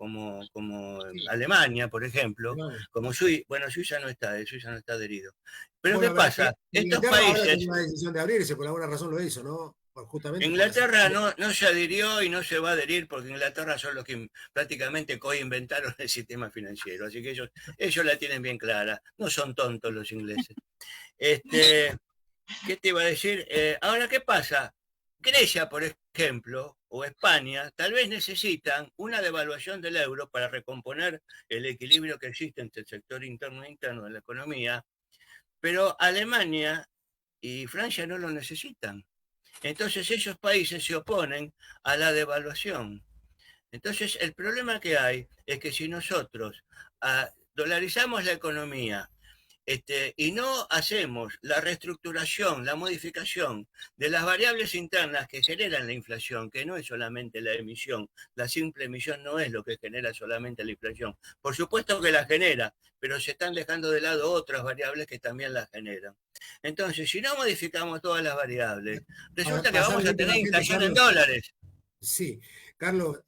Sí, Alemania, por ejemplo, claro. como Suiza. Bueno, Suiza no está adherido. Pero ¿qué Bueno, pero es pasa? que Estos Inglaterra ahora países, tomó la decisión de abrirse, por alguna razón lo hizo, ¿no? Justamente por la Inglaterra situación. no se adhirió y no se va a adherir porque Inglaterra son los que prácticamente coinventaron el sistema financiero. Así que ellos la tienen bien clara. No son tontos los ingleses. ¿Qué te iba a decir? Ahora, ¿qué pasa? Grecia, por ejemplo, o España, tal vez necesitan una devaluación del euro para recomponer el equilibrio que existe entre el sector interno e interno de la economía, pero Alemania y Francia no lo necesitan. Entonces esos países se oponen a la devaluación. Entonces el problema que hay es que si nosotros dolarizamos la economía, y no hacemos la reestructuración, la modificación de las variables internas que generan la inflación, que no es solamente la emisión, la simple emisión no es lo que genera solamente la inflación. Por supuesto que la genera, pero se están dejando de lado otras variables que también la generan. Entonces, si no modificamos todas las variables, Para resulta que pasar vamos a directo a tener la gente, inflación en Carlos. dólares. Sí, Carlos,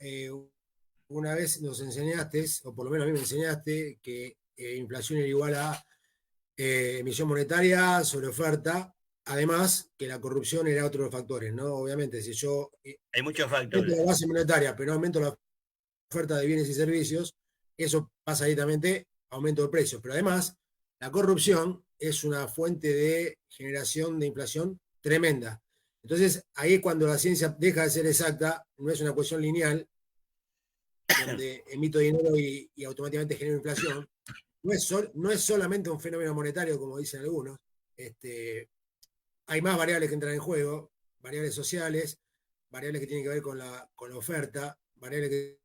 una vez nos enseñaste, o por lo menos a mí me enseñaste, que inflación era igual a emisión monetaria sobre oferta, además que la corrupción era otro de los factores, ¿no? Obviamente, si yo Hay muchos aumento factores. la base monetaria, pero no aumento la oferta de bienes y servicios, eso pasa directamente a aumento de precios. Pero además, la corrupción es una fuente de generación de inflación tremenda. Entonces, ahí es cuando la ciencia deja de ser exacta, no es una cuestión lineal, donde emito dinero y automáticamente genero inflación. No es solamente un fenómeno monetario, como dicen algunos. Hay más variables que entran en juego, variables sociales, variables que tienen que ver con la oferta, variables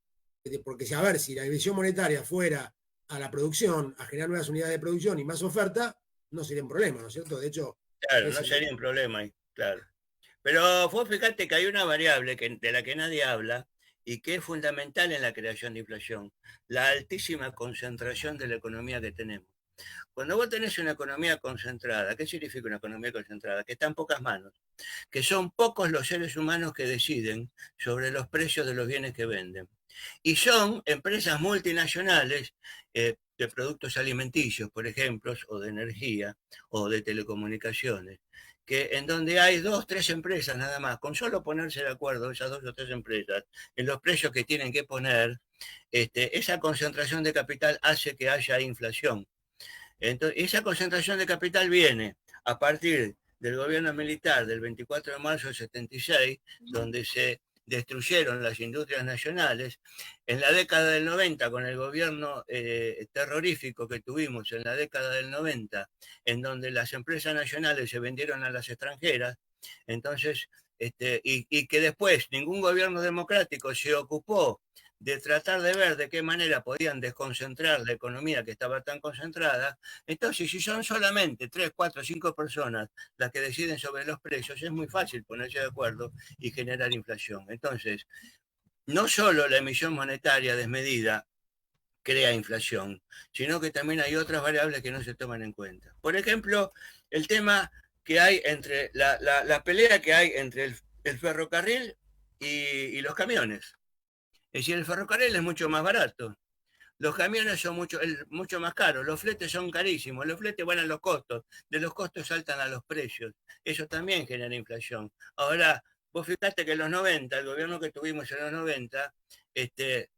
porque si a ver, si la división monetaria fuera a la producción, a generar nuevas unidades de producción y más oferta, no sería un problema, ¿no es cierto? De hecho, Claro, no es sería un problema ahí, claro. Pero vos fíjate que hay una variable de la que nadie habla y que es fundamental en la creación de inflación, la altísima concentración de la economía que tenemos. Cuando vos tenés una economía concentrada, ¿qué significa una economía concentrada? Que está en pocas manos, que son pocos los seres humanos que deciden sobre los precios de los bienes que venden. Y son empresas multinacionales de productos alimenticios, por ejemplo, o de energía, o de telecomunicaciones, que en donde hay 2, 3 empresas nada más, con solo ponerse de acuerdo esas 2 o 3 empresas en los precios que tienen que poner, esa concentración de capital hace que haya inflación. Entonces, esa concentración de capital viene a partir del gobierno militar del 24 de marzo del 76, donde se destruyeron las industrias nacionales. En la década del 90, con el gobierno terrorífico que tuvimos en la década del 90, en donde las empresas nacionales se vendieron a las extranjeras, entonces, y que después ningún gobierno democrático se ocupó de tratar de ver de qué manera podían desconcentrar la economía que estaba tan concentrada. Entonces, si son solamente 3, 4, 5 personas las que deciden sobre los precios, es muy fácil ponerse de acuerdo y generar inflación. Entonces, no solo la emisión monetaria desmedida crea inflación, sino que también hay otras variables que no se toman en cuenta. Por ejemplo, el tema que hay entre la pelea que hay entre el ferrocarril y los camiones. Es decir, el ferrocarril es mucho más barato. Los camiones son mucho más caros, los fletes son carísimos, los fletes van a los costos, de los costos saltan a los precios. Eso también genera inflación. Ahora, vos fijate que en los 90, el gobierno que tuvimos en los 90, eh,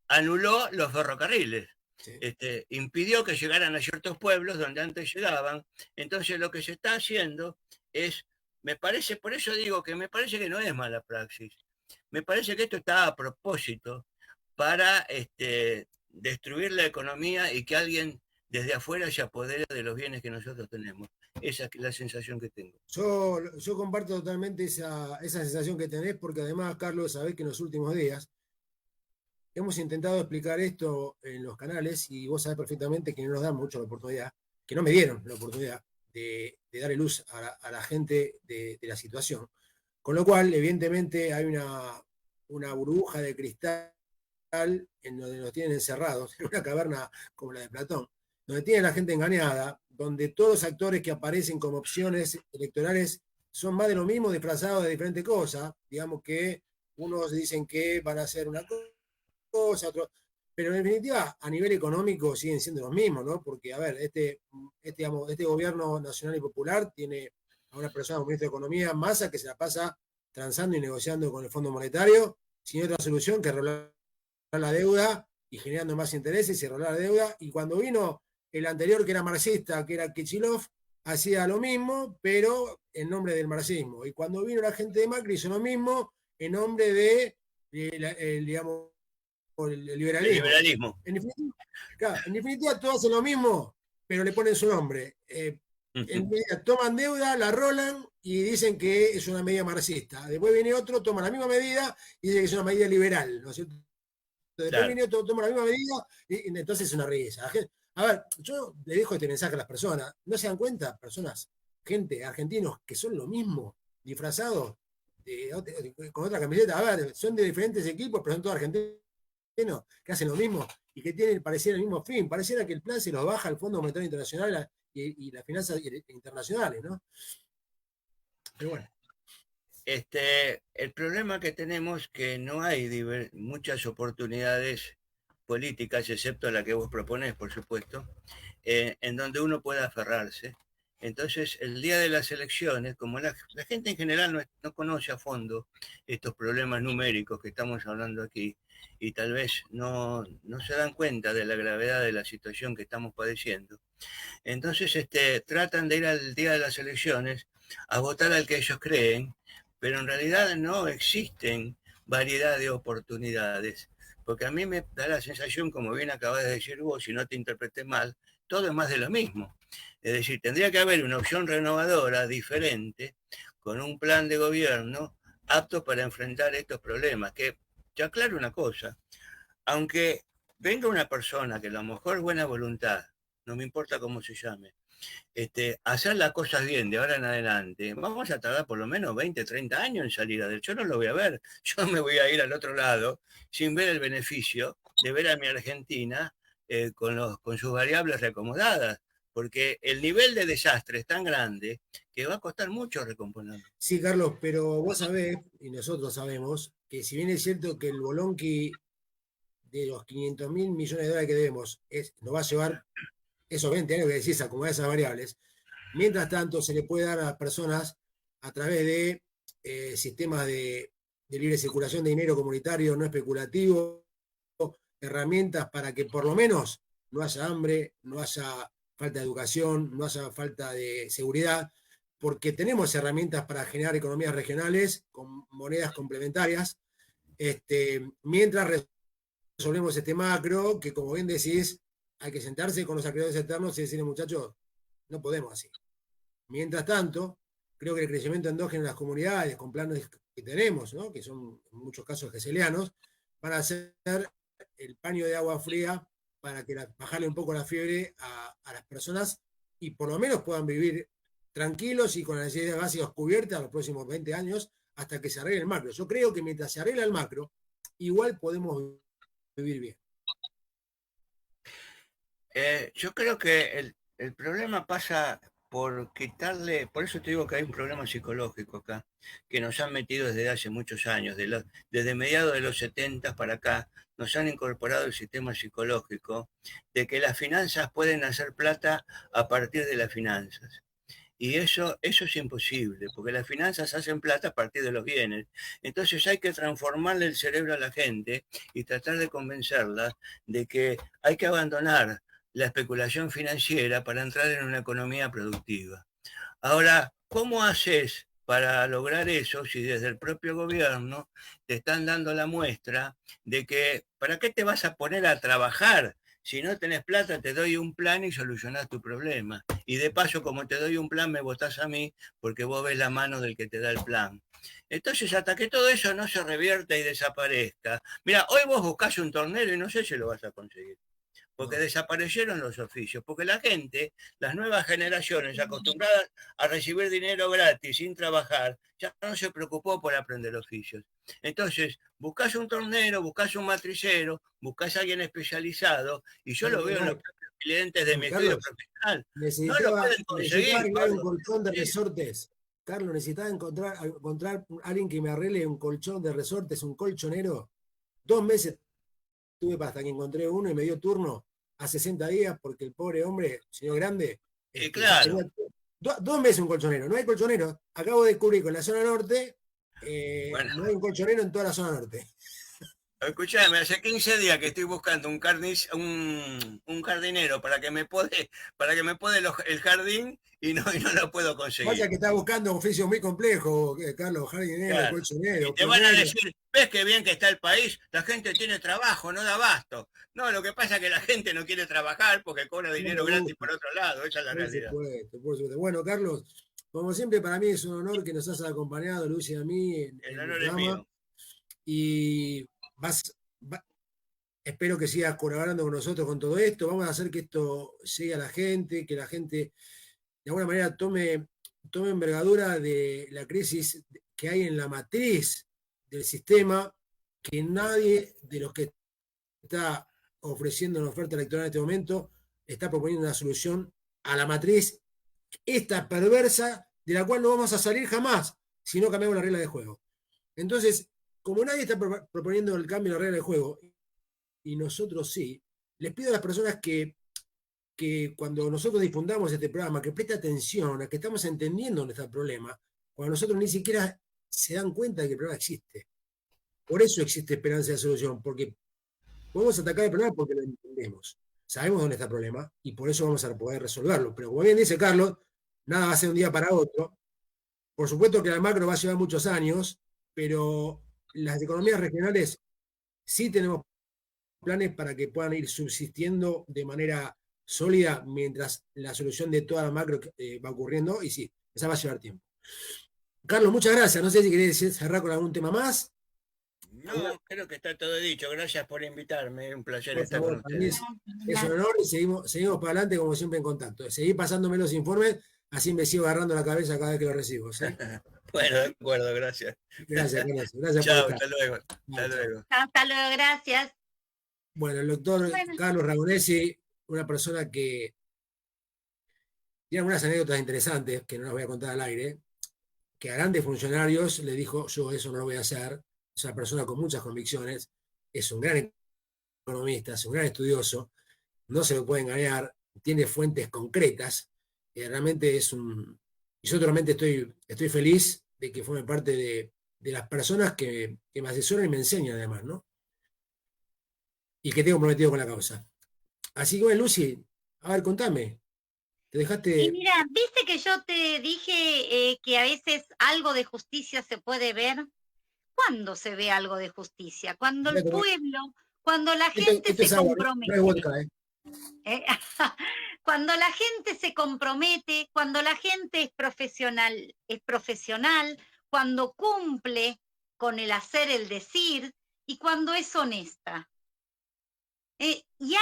anuló los ferrocarriles. Sí. Impidió que llegaran a ciertos pueblos donde antes llegaban. Entonces lo que se está haciendo es, me parece, por eso digo que me parece que no es mala praxis. Me parece que esto está a propósito para destruir la economía y que alguien desde afuera se apodere de los bienes que nosotros tenemos. Esa es la sensación que tengo. Yo comparto totalmente esa sensación que tenés, porque además, Carlos, sabés que en los últimos días hemos intentado explicar esto en los canales y vos sabés perfectamente que no nos dan mucho la oportunidad, que no me dieron la oportunidad, de darle luz a la gente de la situación. Con lo cual, evidentemente, hay una burbuja de cristal en donde nos tienen encerrados, en una caverna como la de Platón, donde tienen a la gente engañada, donde todos los actores que aparecen como opciones electorales son más de lo mismo, disfrazados de diferentes cosas. Digamos que unos dicen que van a hacer una cosa, otros... Pero en definitiva, a nivel económico siguen siendo los mismos, ¿no? Porque, a ver, este gobierno nacional y popular tiene a una persona como ministro de Economía, Massa, que se la pasa transando y negociando con el Fondo Monetario, sin otra solución que arreglar la deuda y generando más intereses y arreglar la deuda. Y cuando vino el anterior, que era marxista, que era Kichilov, hacía lo mismo, pero en nombre del marxismo. Y cuando vino la gente de Macri, hizo lo mismo en nombre de, digamos, el liberalismo. El liberalismo. En definitiva, todos hacen lo mismo, pero le ponen su nombre. Toman deuda, la rolan y dicen que es una medida marxista. Después viene otro, toma la misma medida y dice que es una medida liberal, ¿no es cierto? Después viene otro, toma la misma medida y entonces es una risa. A ver, yo le dejo este mensaje a las personas. ¿No se dan cuenta, personas, gente, argentinos, que son lo mismo, disfrazados con otra camiseta? A ver, son de diferentes equipos, pero son todos argentinos que hacen lo mismo y que tienen, pareciera, el mismo fin. Pareciera que el plan se los baja al Fondo Monetario Internacional y las finanzas internacionales, ¿no? Pero bueno. El problema que tenemos es que no hay muchas oportunidades políticas, excepto la que vos proponés, por supuesto, en donde uno pueda aferrarse. Entonces, el día de las elecciones, como la gente en general no conoce a fondo estos problemas numéricos que estamos hablando aquí, y tal vez no se dan cuenta de la gravedad de la situación que estamos padeciendo, entonces tratan de ir al día de las elecciones a votar al que ellos creen, pero en realidad no existen variedad de oportunidades, porque a mí me da la sensación, como bien acabas de decir vos, si no te interpreté mal, todo es más de lo mismo. Es decir, tendría que haber una opción renovadora, diferente, con un plan de gobierno apto para enfrentar estos problemas. Que te aclaro una cosa, aunque venga una persona que a lo mejor es buena voluntad, no me importa cómo se llame, hacer las cosas bien de ahora en adelante, vamos a tardar por lo menos 20, 30 años en salir adelante. Yo no lo voy a ver, yo me voy a ir al otro lado sin ver el beneficio de ver a mi Argentina con sus variables reacomodadas, porque el nivel de desastre es tan grande que va a costar mucho recomponerlo. Sí, Carlos, pero vos sabés, y nosotros sabemos, que si bien es cierto que el bolonqui de los 500.000 millones de dólares que debemos nos va a llevar esos 20 años que decís, acomodar esas variables, mientras tanto se le puede dar a las personas a través de sistemas de libre circulación de dinero comunitario no especulativo, herramientas para que por lo menos no haya hambre, no haya falta de educación, no haya falta de seguridad, porque tenemos herramientas para generar economías regionales con monedas complementarias, mientras resolvemos este macro, que como bien decís, hay que sentarse con los acreedores externos y decirle, muchachos, no podemos así. Mientras tanto, creo que el crecimiento endógeno en las comunidades, con planes que tenemos, ¿no?, que son en muchos casos geselianos, van a ser el paño de agua fría para que bajarle un poco la fiebre a las personas y por lo menos puedan vivir tranquilos y con las necesidades básicas cubiertas los próximos 20 años hasta que se arregle el macro. Yo creo que mientras se arregla el macro, igual podemos vivir bien. Yo creo que el problema pasa por quitarle, por eso te digo que hay un problema psicológico acá, que nos han metido desde hace muchos años, desde mediados de los 70 para acá, nos han incorporado el sistema psicológico de que las finanzas pueden hacer plata a partir de las finanzas. Y eso es imposible, porque las finanzas hacen plata a partir de los bienes. Entonces hay que transformarle el cerebro a la gente y tratar de convencerla de que hay que abandonar la especulación financiera para entrar en una economía productiva. Ahora, ¿cómo haces para lograr eso si desde el propio gobierno te están dando la muestra de que ¿para qué te vas a poner a trabajar? Si no tenés plata, te doy un plan y solucionás tu problema. Y de paso, como te doy un plan, me votás a mí porque vos ves la mano del que te da el plan. Entonces, hasta que todo eso no se revierta y desaparezca. Mira, hoy vos buscás un tornero y no sé si lo vas a conseguir. porque No. desaparecieron los oficios, porque la gente, las nuevas generaciones acostumbradas a recibir dinero gratis sin trabajar, ya no se preocupó por aprender oficios. Entonces, buscás un tornero, buscás un matricero, buscás a alguien especializado, y yo lo veo en los propios clientes de mi estudio Carlos, profesional. No lo necesitaba pueden necesitaba conseguir, arreglar un Pablo. colchón de Sí, resortes. Carlos, necesitaba encontrar a alguien que me arregle un colchón de resortes, un colchonero. 2 meses tuve hasta que encontré uno y me dio turno a 60 días porque el pobre hombre, señor grande, ya claro. tenía 2 meses un colchonero. No hay colchonero. Acabo de descubrir que en la zona norte Bueno, no hay un colchonero en toda la zona norte. escuchame, hace 15 días que estoy buscando un jardinero para que me pode el jardín y no lo puedo Vaya conseguir. que está buscando oficios muy complejos, Carlos, jardinero, Claro. colchonero, Y te van a plomero. decir, ¿ves qué bien que está el país? La gente tiene trabajo, no da abasto. No, lo que pasa es que la gente no quiere trabajar porque cobra No dinero le gratis gusta. por otro lado, esa es la Por realidad. supuesto, por supuesto. Bueno, Carlos, como siempre para mí es un honor que nos hayas acompañado, Luis y a mí, El en el honor es programa. mío. Y espero que sigas colaborando con nosotros con todo esto. Vamos a hacer que esto llegue a la gente, que la gente de alguna manera tome envergadura de la crisis que hay en la matriz del sistema, que nadie de los que está ofreciendo una oferta electoral en este momento está proponiendo una solución a la matriz esta perversa de la cual no vamos a salir jamás si no cambiamos la regla de juego. Entonces, como nadie está proponiendo el cambio de la regla de juego, y nosotros sí, les pido a las personas que cuando nosotros difundamos este programa, que preste atención a que estamos entendiendo dónde está el problema, cuando nosotros ni siquiera se dan cuenta de que el problema existe. Por eso existe esperanza de solución, porque podemos atacar el problema porque lo entendemos. Sabemos dónde está el problema y por eso vamos a poder resolverlo. Pero como bien dice Carlos, nada va a ser un día para otro. Por supuesto que la macro va a llevar muchos años, pero las economías regionales sí tenemos planes para que puedan ir subsistiendo de manera sólida mientras la solución de toda la macro va ocurriendo, y sí, esa va a llevar tiempo. Carlos, muchas gracias. No sé si querés cerrar con algún tema más. No, creo que está todo dicho. Gracias por invitarme. Un placer Por estar favor, con para mí ustedes. es un honor y seguimos para adelante como siempre en contacto. Seguí pasándome los informes, así me sigo agarrando la cabeza cada vez que los recibo. ¿Sí? Bueno, de acuerdo, gracias. Gracias, Carlos. Gracias Chao, por estar. hasta luego. Chao, Hasta chao. luego. Hasta luego, gracias. Bueno, el doctor Bueno. Carlos Ragonesi, una persona que tiene algunas anécdotas interesantes que no las voy a contar al aire, que a grandes funcionarios le dijo, yo eso no lo voy a hacer. Es una persona con muchas convicciones, es un gran economista, es un gran estudioso, no se lo puede engañar, tiene fuentes concretas, realmente es un... Y yo realmente estoy feliz de que forme parte de las personas que me asesoran y me enseñan además, ¿no? Y que tengo comprometido con la causa. Así que bueno, Lucy, a ver, contame. Te dejaste... Y mira, viste que yo te dije que a veces algo de justicia se puede ver. ¿Cuándo se ve algo de justicia? Cuando el pueblo, cuando la gente se compromete. No es vodka, Cuando la gente se compromete, cuando la gente es profesional, cuando cumple con el hacer, el decir, y cuando es honesta. Y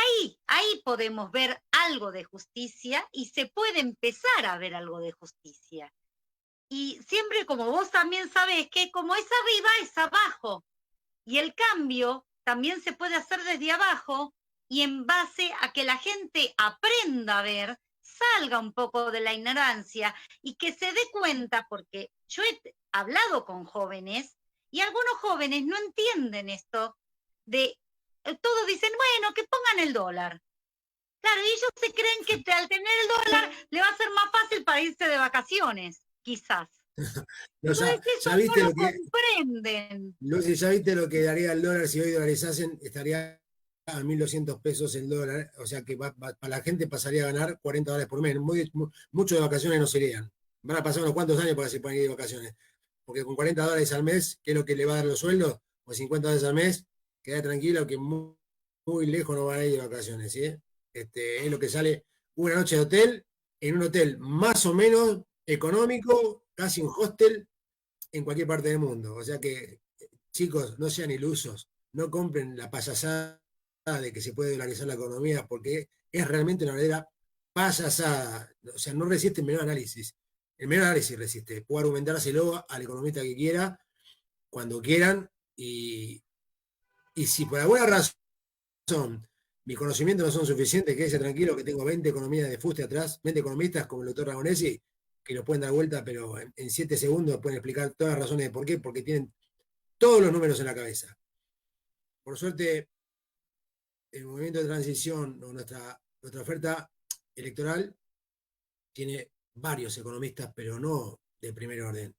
ahí podemos ver algo de justicia y se puede empezar a ver algo de justicia. Y siempre, como vos también sabés, que como es arriba, es abajo. Y el cambio también se puede hacer desde abajo y en base a que la gente aprenda a ver, salga un poco de la ignorancia y que se dé cuenta, porque yo he hablado con jóvenes y algunos jóvenes no entienden esto de... Todos dicen, bueno, que pongan el dólar. Claro, y ellos se creen que al tener el dólar le va a ser más fácil para irse de vacaciones, quizás. No, Entonces eso ya viste no lo que, comprenden. Lucy, ya viste lo que daría el dólar si hoy dolarizasen, estaría a 1.200 pesos el dólar, o sea que para la gente pasaría a ganar $40 por mes. Mucho de vacaciones no serían. Van a pasar unos cuantos años para que se puedan ir de vacaciones. Porque con $40 al mes, que es lo que le va a dar los sueldos, o $50 al mes, queda tranquilo que muy lejos no van a ir de vacaciones, ¿sí? Es lo que sale una noche de hotel, en un hotel más o menos económico, casi un hostel, en cualquier parte del mundo. O sea que, chicos, no sean ilusos, no compren la payasada de que se puede dolarizar la economía, porque es realmente una verdadera payasada. O sea, no resiste el menor análisis. El menor análisis resiste. Puede argumentárselo al economista que quiera, cuando quieran, y si por alguna razón mis conocimientos no son suficientes, quédese tranquilo que tengo 20 economías de fuste atrás, 20 economistas como el doctor Ragonesi, que lo pueden dar vuelta, pero en 7 segundos pueden explicar todas las razones de por qué, porque tienen todos los números en la cabeza. Por suerte, el movimiento de transición o nuestra oferta electoral tiene varios economistas, pero no de primer orden.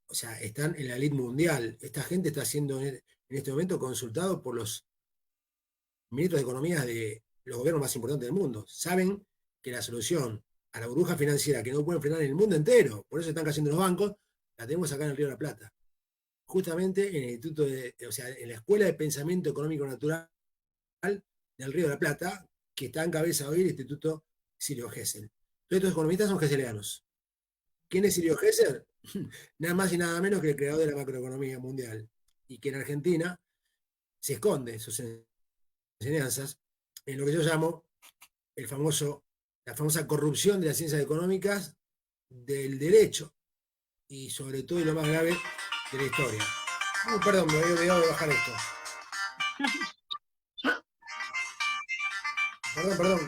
O sea, están en la elite mundial. Esta gente está siendo en este momento consultado por los ministros de economía de los gobiernos más importantes del mundo. Saben que la solución a la burbuja financiera que no pueden frenar en el mundo entero, por eso están cayendo los bancos, la tenemos acá en el Río de la Plata. Justamente en el Instituto en la Escuela de Pensamiento Económico Natural del Río de la Plata, que está en cabeza hoy el Instituto Sirio Gesell. Todos estos economistas son geselianos. ¿Quién es Sirio Gesell? Nada más y nada menos que el creador de la macroeconomía mundial, y que en Argentina se esconde sus enseñanzas en lo que yo llamo la famosa corrupción de las ciencias económicas, del derecho y sobre todo, y lo más grave, de la historia. Perdón, me había olvidado de bajar esto. Perdón.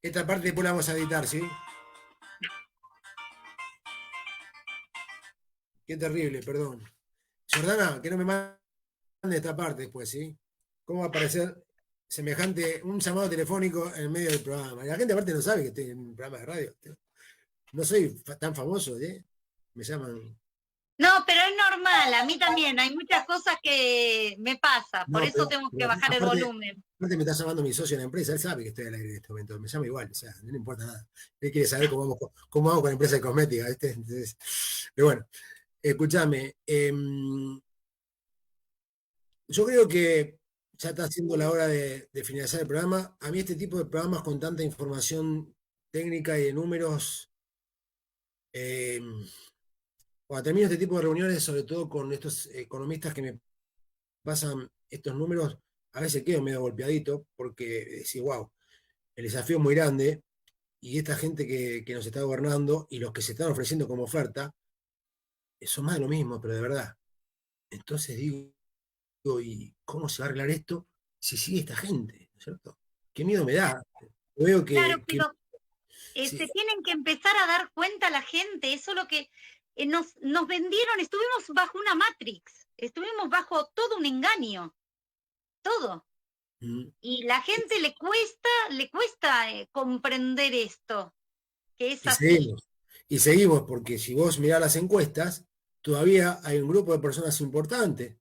Esta parte después la vamos a editar, ¿sí? Qué terrible, perdón. Jordana, que no me mande esta parte después, ¿sí? ¿Cómo va a aparecer semejante, un llamado telefónico en medio del programa? Y la gente aparte no sabe que estoy en un programa de radio. No soy tan famoso, ¿eh? Me llaman... No, pero es normal, a mí también, hay muchas cosas que me pasa, por eso tengo que bajar el volumen. Aparte me está llamando mi socio en la empresa, él sabe que estoy al aire en este momento, me llama igual, o sea, no le importa nada. Él quiere saber cómo hago con la empresa de cosmética, ¿viste? Entonces, pero bueno, escúchame, yo creo que ya está siendo la hora de finalizar el programa. A mí este tipo de programas con tanta información técnica y de números... cuando termino este tipo de reuniones, sobre todo con estos economistas que me pasan estos números, a veces quedo medio golpeadito porque decís, wow, el desafío es muy grande y esta gente que nos está gobernando y los que se están ofreciendo como oferta son más de lo mismo, pero de verdad. Entonces digo, ¿y cómo se va a arreglar esto si sigue esta gente? ¿No es cierto? ¿Qué miedo me da? Veo que... Claro, pero sí. se tienen que empezar a dar cuenta la gente, eso es lo que... Nos vendieron, estuvimos bajo una Matrix, estuvimos bajo todo un engaño, todo. Y la gente le cuesta comprender esto, que es así. Y seguimos, porque si vos mirás las encuestas, todavía hay un grupo de personas importantes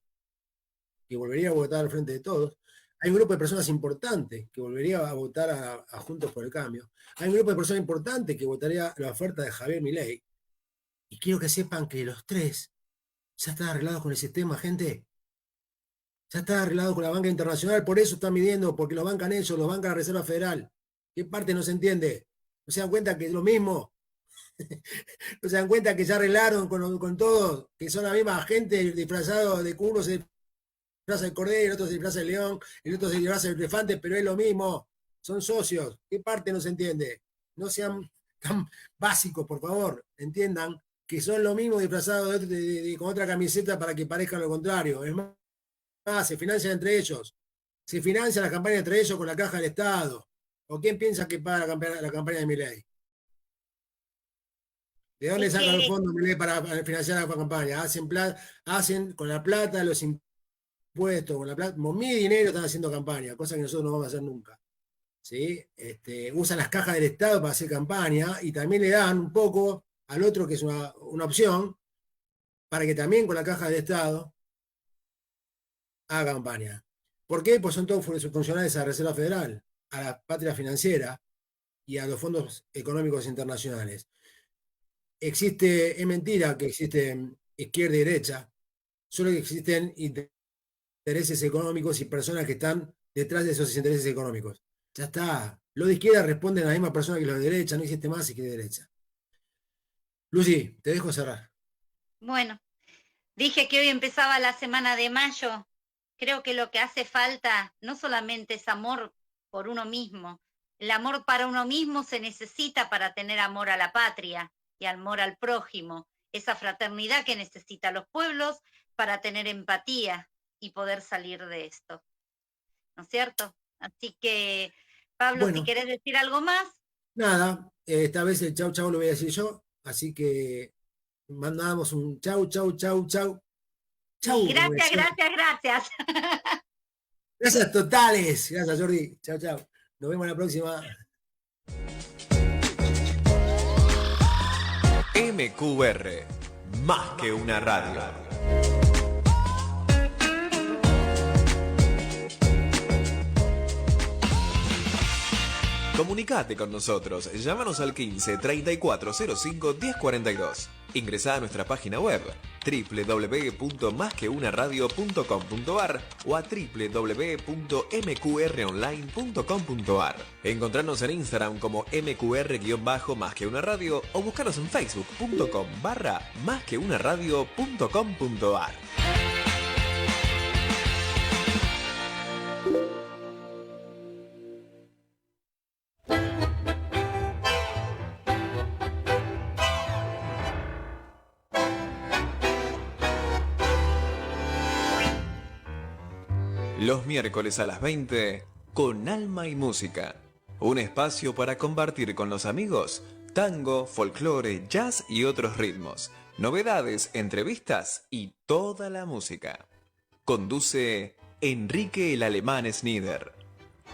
que volvería a votar al Frente de Todos. Hay un grupo de personas importantes que volvería a votar a Juntos por el Cambio. Hay un grupo de personas importantes que votaría la oferta de Javier Milei. Y quiero que sepan que los tres ya están arreglados con el sistema, gente. Ya está arreglado con la banca internacional, por eso están midiendo, porque los bancan ellos, los banca la Reserva Federal. ¿Qué parte no se entiende? ¿No se dan cuenta que es lo mismo? ¿No se dan cuenta que ya arreglaron con todos? Que son la misma gente disfrazada de culo, se disfraza de cordero, el otro se disfraza de león, el otro se disfraza de elefante, pero es lo mismo. Son socios. ¿Qué parte no se entiende? No sean tan básicos, por favor. Entiendan que son lo mismo disfrazados con otra camiseta para que parezca lo contrario. Es más, se financian entre ellos. Se financian las campañas entre ellos con la caja del Estado. ¿O quién piensa que paga la campaña de Milei? ¿De dónde sacan los fondos Milei para financiar la campaña? Hacen con la plata de los impuestos, con la plata, con mi dinero están haciendo campaña, cosa que nosotros no vamos a hacer nunca. ¿Sí? Usan las cajas del Estado para hacer campaña y también le dan un poco al otro, que es una opción, para que también con la caja del Estado haga campaña. ¿Por qué? Pues son todos funcionales a la Reserva Federal, a la patria financiera y a los fondos económicos internacionales. Es mentira que existe izquierda y derecha, solo que existen intereses económicos y personas que están detrás de esos intereses económicos. Ya está. Los de izquierda responden a la misma persona que los de derecha, no existe más izquierda y derecha. Lucy, te dejo cerrar. Bueno, dije que hoy empezaba la semana de mayo Creo que lo que hace falta no solamente es amor por uno mismo. El amor para uno mismo se necesita para tener amor a la patria y amor al prójimo. Esa fraternidad que necesitan los pueblos para tener empatía y poder salir de esto. ¿No es cierto? Así que, Pablo, Bueno. si querés decir algo más. Nada, esta vez el chau chau lo voy a decir yo, así que mandamos un chau, chau, chau, chau. Chau. Y gracias. Gracias totales. Gracias, Jordi. Chau, chau. Nos vemos la próxima. MQR, más que una radio. Comunicate con nosotros, llámanos al 15 3405 1042. Ingresá a nuestra página web www.masqueunaradio.com.ar o a www.mqronline.com.ar. Encontrarnos en Instagram como mqr-másqueunaradio o buscarnos en facebook.com/másqueunaradio.com.ar. Los miércoles a las 20, con Alma y Música. Un espacio para compartir con los amigos tango, folclore, jazz y otros ritmos. Novedades, entrevistas y toda la música. Conduce Enrique el Alemán Snider.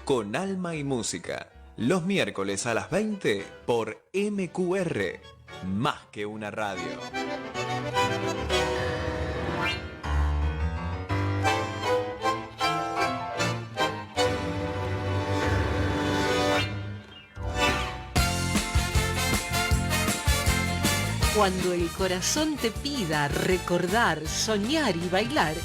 Con Alma y Música. Los miércoles a las 20 por MQR. Más que una radio. Cuando el corazón te pida recordar, soñar y bailar,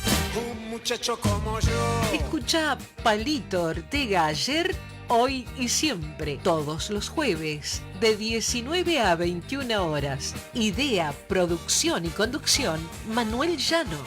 Un muchacho como yo. escucha Palito Ortega ayer, hoy y siempre, todos los jueves, de 19 a 21 horas. Idea, producción y conducción, Manuel Llano.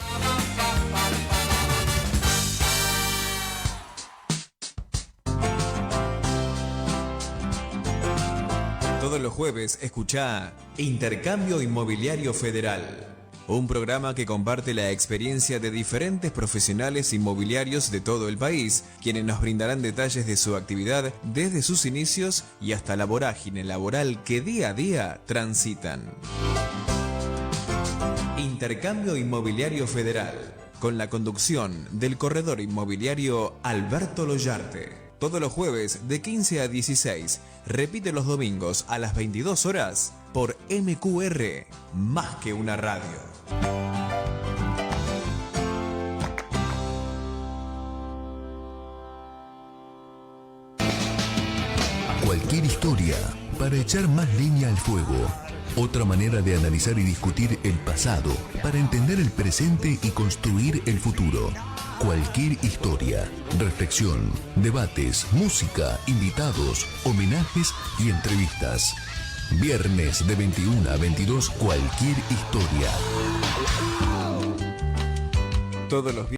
Todos los jueves escuchá Intercambio Inmobiliario Federal, un programa que comparte la experiencia de diferentes profesionales inmobiliarios de todo el país, quienes nos brindarán detalles de su actividad desde sus inicios y hasta la vorágine laboral que día a día transitan. Intercambio Inmobiliario Federal, con la conducción del corredor inmobiliario Alberto Loyarte. Todos los jueves de 15 a 16. Repite los domingos a las 22 horas por MQR, más que una radio. Cualquier historia para echar más leña al fuego. Otra manera de analizar y discutir el pasado para entender el presente y construir el futuro. Cualquier historia, reflexión, debates, música, invitados, homenajes y entrevistas. Viernes de 21 a 22, cualquier historia. Todos los